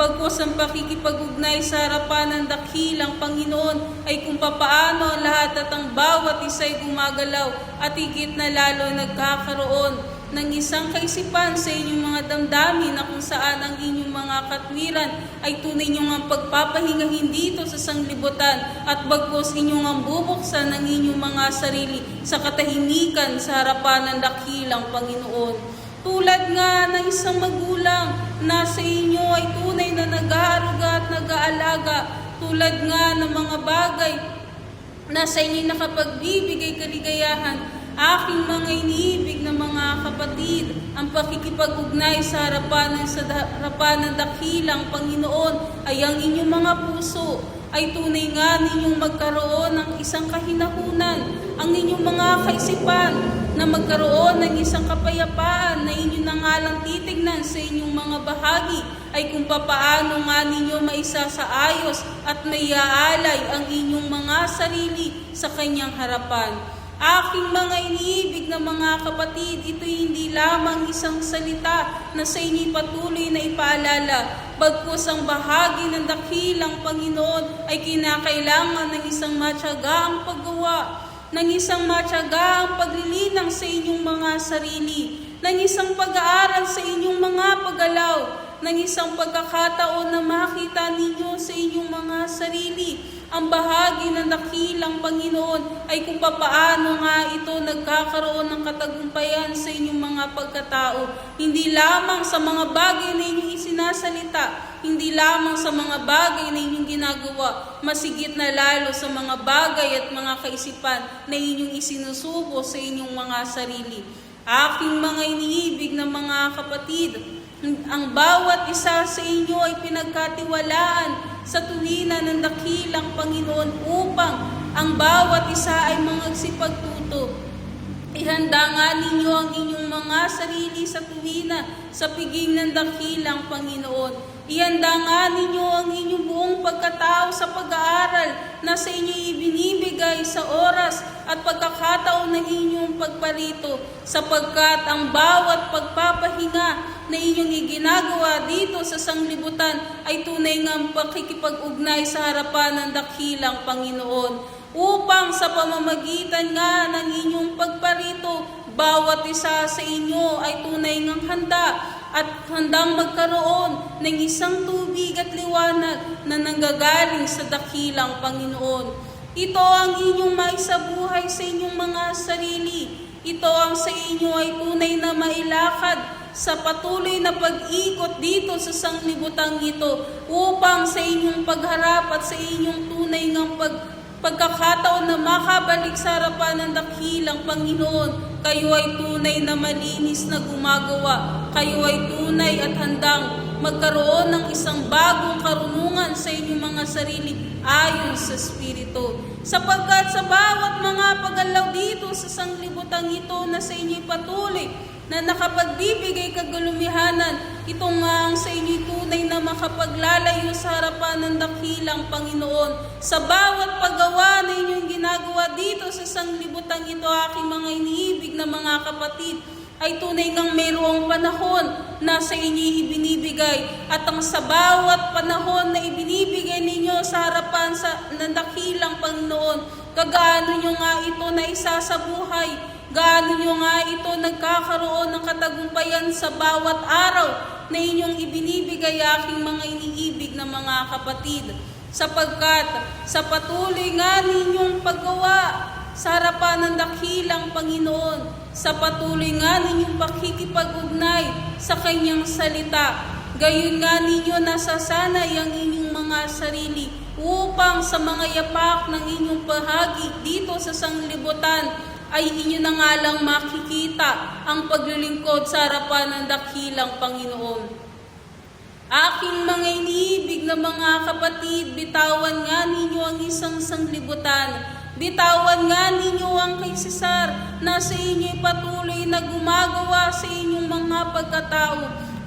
Bagkus ang pakikipag-ugnay sa harapan ng dakilang Panginoon ay kung papaano ang lahat at ang bawat isa'y gumagalaw at higit na lalo nagkakaroon ng isang kaisipan sa inyong mga damdamin na kung saan ang inyong mga katwiran ay tunay niyong ang pagpapahingahin dito sa sanglibutan at bagkus inyong ang bubuksan ng inyong mga sarili sa katahimikan sa harapan ng dakilang Panginoon. Tulad nga ng isang magulang na sa inyo ay tunay na nag-aaruga at nag-aalaga, tulad nga ng mga bagay na sa inyo nakapagbibigay kaligayahan, aking mga iniibig na mga kapatid, ang pakikipag-ugnay sa harapan ng dakilang Panginoon ay ang inyong mga puso ay tunay nga ninyong magkaroon ng isang kahinahunan, ang inyong mga kaisipan na magkaroon ng isang kapayapaan na inyo na nga lang titignan sa inyong mga bahagi ay kung papaano nga ninyo maisasaayos at maiaalay ang inyong mga sarili sa kanyang harapan. Aking mga iniibig na mga kapatid, ito hindi lamang isang salita na sa inyo'y patuloy na ipaalala, bagkus ang bahagi ng dakilang Panginoon ay kinakailangan ng isang matiyagaang paggawa, ng isang matiyagaang paglilinang sa inyong mga sarili, ng isang pag-aaral sa inyong mga paggalaw, ng isang pagkakataon na makita ninyo sa inyong mga sarili ang bahagi ng dakilang Panginoon ay kung papaano nga ito nagkakaroon ng katagumpayan sa inyong mga pagkatao. Hindi lamang sa mga bagay na inyong isinasalita, hindi lamang sa mga bagay na inyong ginagawa, masigit na lalo sa mga bagay at mga kaisipan na inyong isinusubo sa inyong mga sarili. Aking mga iniibig na mga kapatid, ang bawat isa sa inyo ay pinagkatiwalaan sa tuwiran ng dakilang Panginoon upang ang bawat isa ay mangagsipagtuto. Ihanda nga ninyo ang inyong mga sarili sa tuwina sa piging ng dakilang Panginoon. Ihanda nga ninyo ang inyong buong pagkatao sa pag-aaral na sa inyo ibinibigay sa oras at pagkakataon ng inyong pagparito, sapagkat ang bawat pagpapahinga na inyong iginagawa dito sa sanglibutan ay tunay ngang pakikipag-ugnay sa harapan ng dakilang Panginoon, upang sa pamamagitan nga ng inyong pagparito, bawat isa sa inyo ay tunay ngang handa at handang magkaroon ng isang tubig at liwanag na nanggagaling sa dakilang Panginoon. Ito ang inyong maisabuhay sa inyong mga sarili. Ito ang sa inyo ay tunay na mailakad sa patuloy na pag-ikot dito sa sanglibutang ito, upang sa inyong pagharap at sa inyong tunay ngang pagkakataon na makabalik sa harapan ng dakilang Panginoon, kayo ay tunay na malinis na gumagawa. Kayo ay tunay at handang magkaroon ng isang bagong karunungan sa inyong mga sarili ayon sa Espiritu. Sapagkat sa bawat mga paggalaw dito sa sanglibutang ito na sa inyo'y patuloy na nakapagbibigay kagalumihanan, ito nga ang sa inyo'y tunay na makapaglalayo sa harapan ng dakilang Panginoon. Sa bawat paggawa na inyong ginagawa dito sa sanglibutang ito, aking mga iniibig na mga kapatid, ay tunay ngang mayroong panahon na sa inyo'y ibinibigay, at ang sa bawat panahon na ibinibigay ninyo sa harapan ng dakilang Panginoon, kagaano nyo nga ito na isa sa buhay, gaano nyo nga ito nagkakaroon ng katagumpayan sa bawat araw na inyong ibinibigay, aking mga iniibig na mga kapatid. sapagkat sa patuloy nga ninyong paggawa sa harapan ng dakilang Panginoon, sa patuloy nga ninyong pakikipag-ugnay sa Kanyang salita, gayon nga ninyo nasasanay ang inyong mga sarili upang sa mga yapak ng inyong bahagi dito sa sanglibutan ay inyo na nga lang makikita ang paglilingkod sa harapan ng dakilang Panginoon. Aking mga iniibig na mga kapatid, bitawan nga ninyo ang isang sanglibutan. Bitawan nga ninyo ang kay Cesar na sa inyo'y patuloy na gumagawa sa inyong mga pagkatao.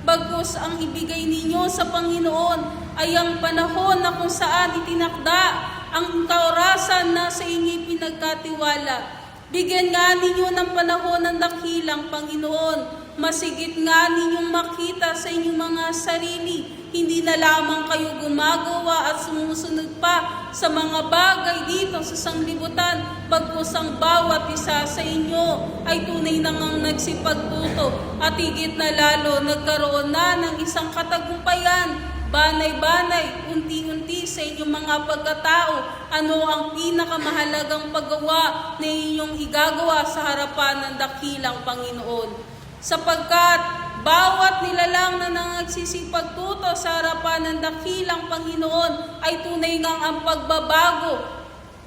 Bagkus ang ibigay ninyo sa Panginoon ay ang panahon na kung saan itinakda ang kaorasan na sa inyo'y pinagkatiwala. Bigyan nga ninyo ng panahon ng dakilang Panginoon. Masigit nga ninyong makita sa inyong mga sarili, hindi na lamang kayo gumagawa at sumusunod pa sa mga bagay dito sa sanglibutan, bagkus ang bawat isa sa inyo ay tunay na ngang nagsipagtuto at higit na lalo nagkaroon na ng isang katagumpayan, banay-banay, unti-unti sa inyong mga pagkatao. Ano ang pinakamahalagang paggawa na inyong igagawa sa harapan ng dakilang Panginoon? Sapagkat bawat nilalang na nagsisipagtuto sa harapan ng dakilang Panginoon ay tunay ngang ang pagbabago,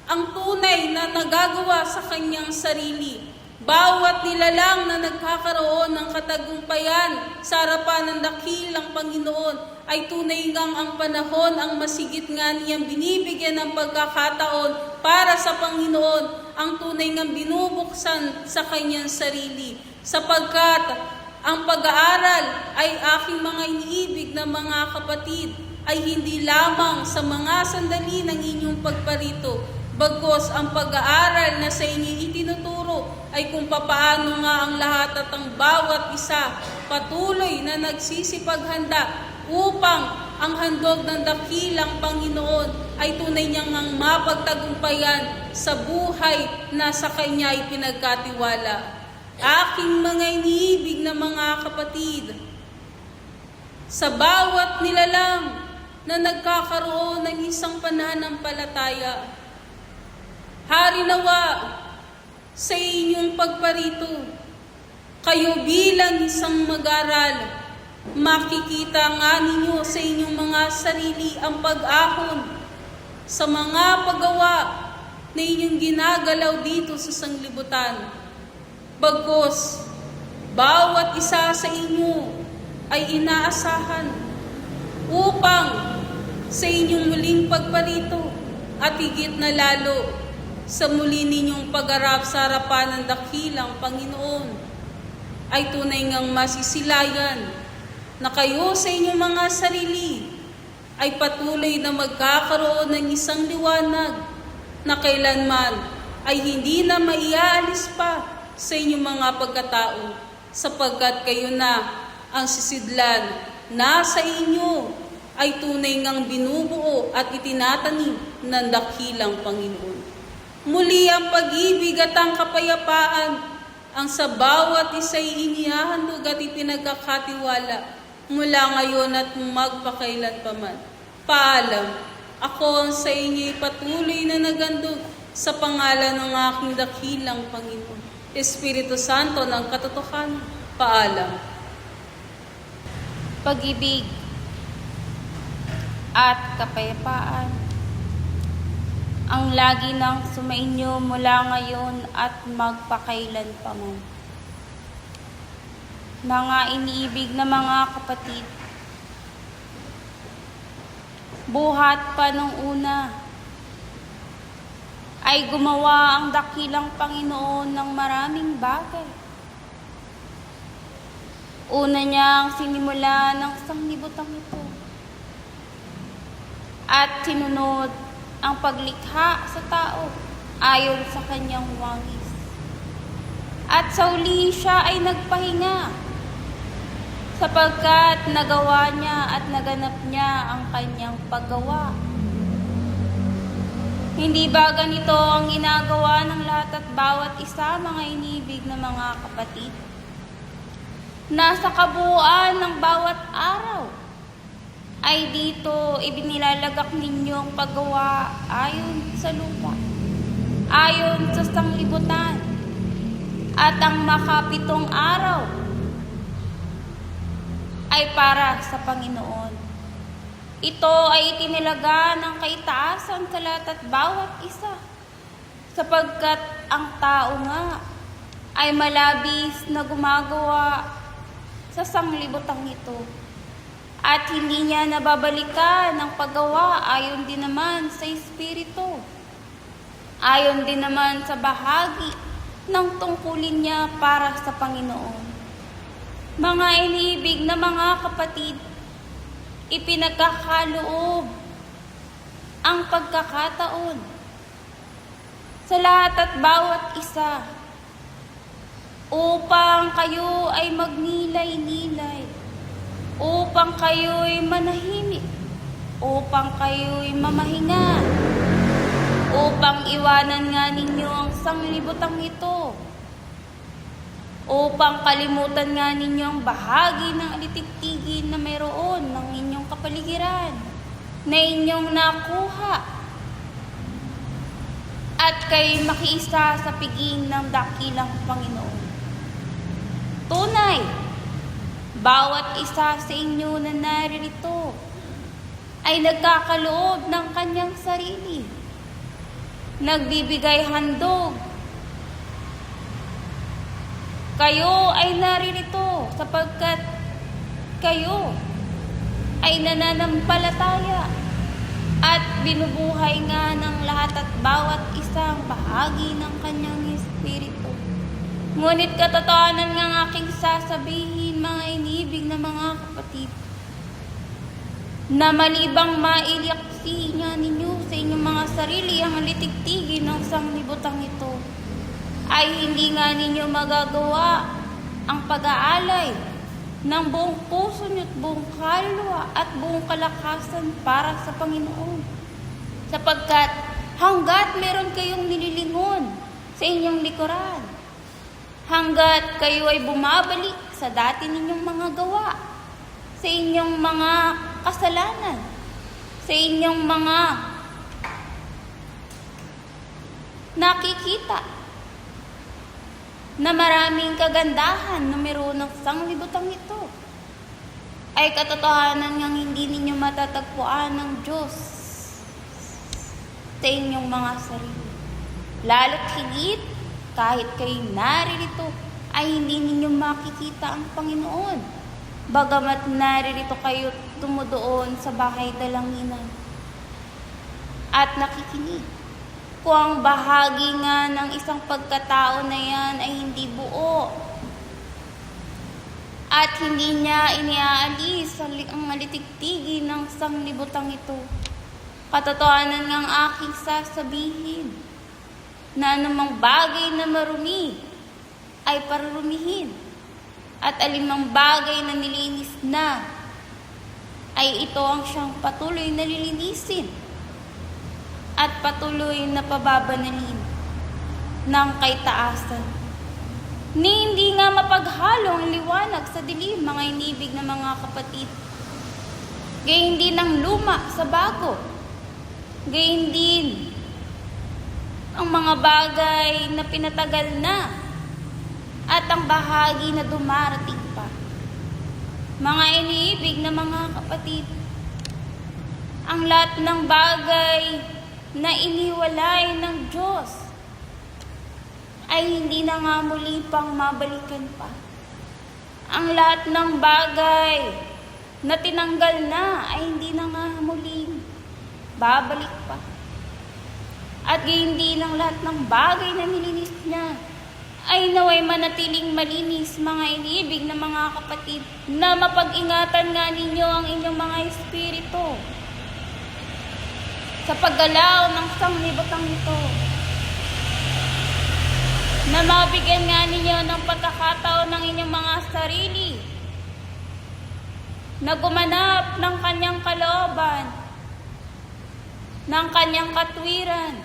ang tunay na nagagawa sa kanyang sarili. Bawat nilalang na nagkakaroon ng katagumpayan sa harapan ng dakilang Panginoon ay tunay ngang ang panahon ang masigit nga niyang binibigyan ng pagkakataon para sa Panginoon, ang tunay ngang binubuksan sa kanyang sarili. Sapagkat ang pag-aaral ay aking mga iniibig na mga kapatid ay hindi lamang sa mga sandali ng inyong pagparito, bagkus ang pag-aaral na sa inyo itinuturo ay kung papaano nga ang lahat at ang bawat isa patuloy na nagsisipaghanda upang ang handog ng dakilang Panginoon ay tunay niyang ang mapagtagumpayan sa buhay na sa Kanya ay pinagkatiwala. Aking mga iniibig na mga kapatid, sa bawat nilalang na nagkakaroon ng isang pananampalataya, hari nawa sa inyong pagparito, kayo bilang isang mag-aral, makikita nga ninyo sa inyong mga sarili ang pag-ahon sa mga paggawa na inyong ginagalaw dito sa sanglibutan. Bagkus, bawat isa sa inyo ay inaasahan upang sa inyong muling pagparito at higit na lalo sa muli ninyong pag-arap sa harapan ng dakilang Panginoon ay tunay ngang masisilayan na kayo sa inyong mga sarili ay patuloy na magkakaroon ng isang liwanag na kailanman ay hindi na maiaalis pa sa inyong mga pagkatao, sapagkat kayo na ang sisidlan na sa inyo ay tunay ngang binubuo at itinatanim ng dakilang Panginoon. Muli ang pag-ibig at ang kapayapaan ang sa bawat isa'y inihahandog at ipinagkakatiwala mula ngayon at magpakailanpaman. Paalam, ako ang sa inyo'y patuloy na nagandog sa pangalan ng aking dakilang Panginoon. Espiritu Santo ng katotohanan, paalam. Pag-ibig at kapayapaan ang lagi nang sumainyo mula ngayon at magpakailanpaman. Mga iniibig na mga kapatid, buhat pa nung una ay gumawa ang dakilang Panginoon ng maraming bagay. Una niyang sinimula ng sanglibutang ito at sinunod ang paglikha sa tao ayon sa kanyang wangis. At sa uli siya ay nagpahinga sapagkat nagawa niya at naganap niya ang kanyang paggawa. Hindi ba ganito ang ginagawa ng lahat at bawat isa, mga inibig na mga kapatid? Nasa kabuuan ng bawat araw ay dito ibinilalagak ninyong paggawa ayon sa lupa, ayon sa sanglibutan, at ang makapitong araw ay para sa Panginoon. Ito ay itinilaga ng kaitaasan sa lahat at bawat isa, sapagkat ang tao nga ay malabis na gumagawa sa sanglibutang ito, at hindi niya nababalikan ang paggawa ayon din naman sa Espiritu, ayon din naman sa bahagi ng tungkulin niya para sa Panginoon. Mga iniibig na mga kapatid, ipinagkakaloob ang pagkakataon sa lahat at bawat isa upang kayo ay magnilay-nilay, upang kayo ay manahimik, upang kayo ay mamahinga, upang iwanan nga ninyo ang sanglibutang ito, upang kalimutan nga ninyo ang bahagi ng alitigtigin na mayroon ng inyong kapaligiran na inyong nakuha, at kay makiisa sa piging ng dakilang Panginoon. Tunay, bawat isa sa inyo na naririto ay nagkakaloob ng kanyang sarili, nagbibigay handog. Kayo ay naririto sapagkat kayo ay nananampalataya at binubuhay nga ng lahat at bawat isang bahagi ng kanyang Espiritu. Ngunit katotohanan nga ang aking sasabihin, mga inibig na mga kapatid, na malibang mailyaksi nga ninyo sa inyong mga sarili ang litigtigin ng sanglibutang ito, ay hindi nga ninyo magagawa ang pag-aalay ng buong puso niyo at buong kaluluwa at buong kalakasan para sa Panginoon. Sapagkat hanggat meron kayong nililingon sa inyong likuran, hanggat kayo ay bumabalik sa dati ninyong mga gawa, sa inyong mga kasalanan, sa inyong mga nakikita na maraming kagandahan na meron ng sanglibutang ito, ay katotohanan ngang hindi ninyo matatagpuan ng Diyos sa inyong mga sarili. Lalo't higit, kahit kayo naririto, ay hindi ninyo makikita ang Panginoon, bagamat naririto kayo tumudoon sa bahay dalanginan at nakikinig. Kung ang bahagi nga ng isang pagkatao na yan ay hindi buo at hindi niya iniaalis ang alitigtigin ng sanglibutang ito, katotohanan ng aking sasabihin na anumang bagay na marumi ay parurumihin, at alimang bagay na nilinis na ay ito ang siyang patuloy na lilinisin at patuloy na pababanalin ng kaitaasan. Ni hindi nga mapaghalo ang liwanag sa dilim, mga inibig na mga kapatid. Gayon din ang luma sa bago. Gayon din ang mga bagay na pinatagal na at ang bahagi na dumarating pa. Mga iniibig na mga kapatid, ang lahat ng bagay na iniwalay ng Diyos ay hindi na nga muli pang mabalikan pa. Ang lahat ng bagay na tinanggal na ay hindi na nga muling babalik pa. At gayon din ang lahat ng bagay na nilinis niya ay naway manatiling malinis, mga iniibig na mga kapatid, na mapag-ingatan nga ninyo ang inyong mga espiritu sa paggalaw ng sanglibutang ito, na mabigyan nga ninyo ng pagkakataon ng inyong mga sarili na gumanap ng kanyang kalooban, ng kanyang katwiran,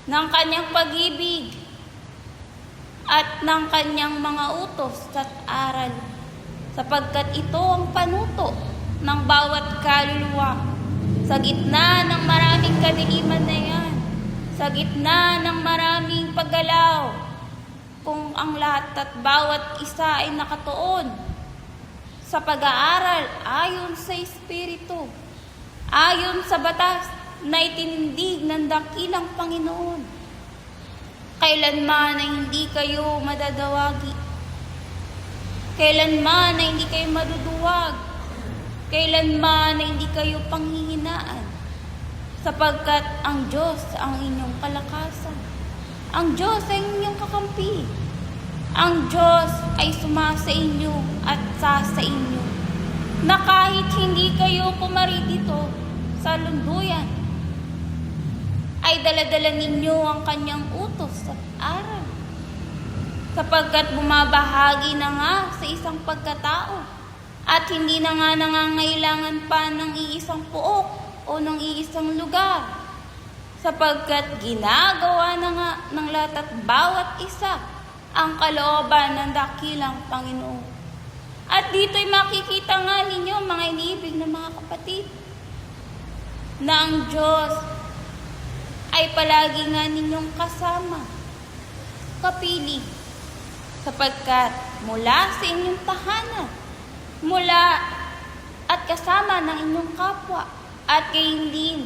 ng kanyang pag-ibig, at ng kanyang mga utos at aral sapagkat ito ang panuto ng bawat kaluluwa. Sa gitna ng maraming kadiliman na yan, sa gitna ng maraming paggalaw, kung ang lahat at bawat isa ay nakatuon sa pag-aaral ayon sa Espiritu, ayon sa batas na itinindig ng dakilang Panginoon, kailanman ay hindi kayo madadawagi, kailanman ay hindi kayo maduduwag, kailanman ay hindi kayo panghihinaan, sapagkat ang Diyos ang inyong kalakasan. Ang Diyos ay inyong kakampi. Ang Diyos ay sumasa inyo at sa inyo, na kahit hindi kayo pumaritito sa lunduyan, ay daladala ninyo ang kanyang utos at aral, sapagkat bumabahagi na nga sa isang pagkatao at hindi na nga nangangailangan pa ng iisang puok o ng iisang lugar, sapagkat ginagawa na nga ng lahat at bawat isa ang kalooban ng dakilang Panginoon. At dito'y makikita nga ninyo, mga iniibig na mga kapatid, na ang Diyos ay palagi nga ninyong kasama, kapili, sapagkat mula sa inyong tahanan, mula at kasama ng inyong kapwa, at gayon din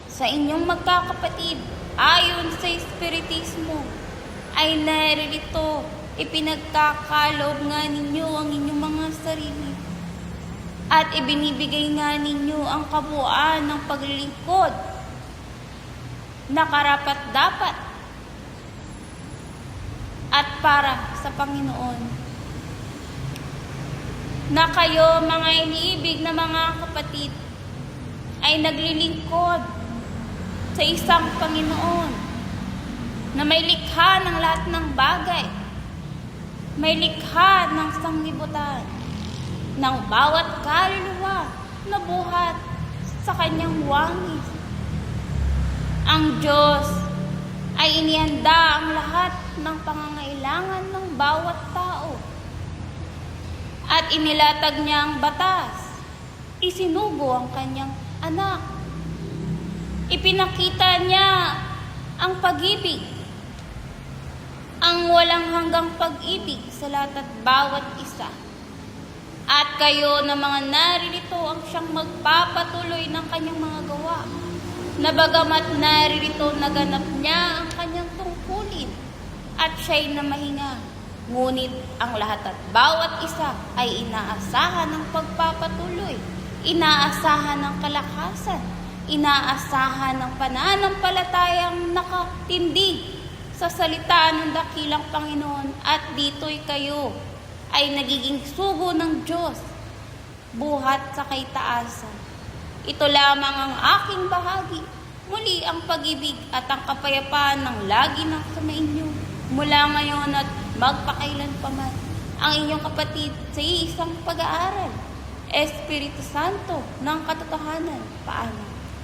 sa inyong magkakapatid, ayon sa Espiritismo, ay naririto, ipinagkakalob nga ninyo ang inyong mga sarili, at ibinibigay nga ninyo ang kabuuan ng paglilingkod na karapat-dapat at para sa Panginoon, na kayo, mga iniibig na mga kapatid, ay naglilingkod sa isang Panginoon na may likha ng lahat ng bagay, may likha ng sanglibutan, ng bawat kaluluwa na buhat sa kanyang wangis. Ang Diyos ay inihanda ang lahat ng pangangailangan ng bawat tao, at inilatag niya ang batas, isinugo ang kanyang anak, ipinakita niya ang pag-ibig, ang walang hanggang pag-ibig sa lahat at bawat isa. At kayo na mga naririto ang siyang magpapatuloy ng kanyang mga gawa, na bagamat naririto naganap niya ang kanyang tungkulin at siya'y namahinga, ngunit ang lahat at bawat isa ay inaasahan ng pagpapatuloy, inaasahan ng kalakasan, inaasahan ng pananampalatayang nakatindig sa salita ng dakilang Panginoon. At dito'y kayo ay nagiging sugo ng Diyos, buhat sa kaitaasan. Ito lamang ang aking bahagi. Muli ang pag-ibig at ang kapayapaan ng lagi na sa inyo, mula ngayon at magpakailan pa man. Ang inyong kapatid sa isang pag-aaral, Espiritu Santo ng katotohanan. Paalam.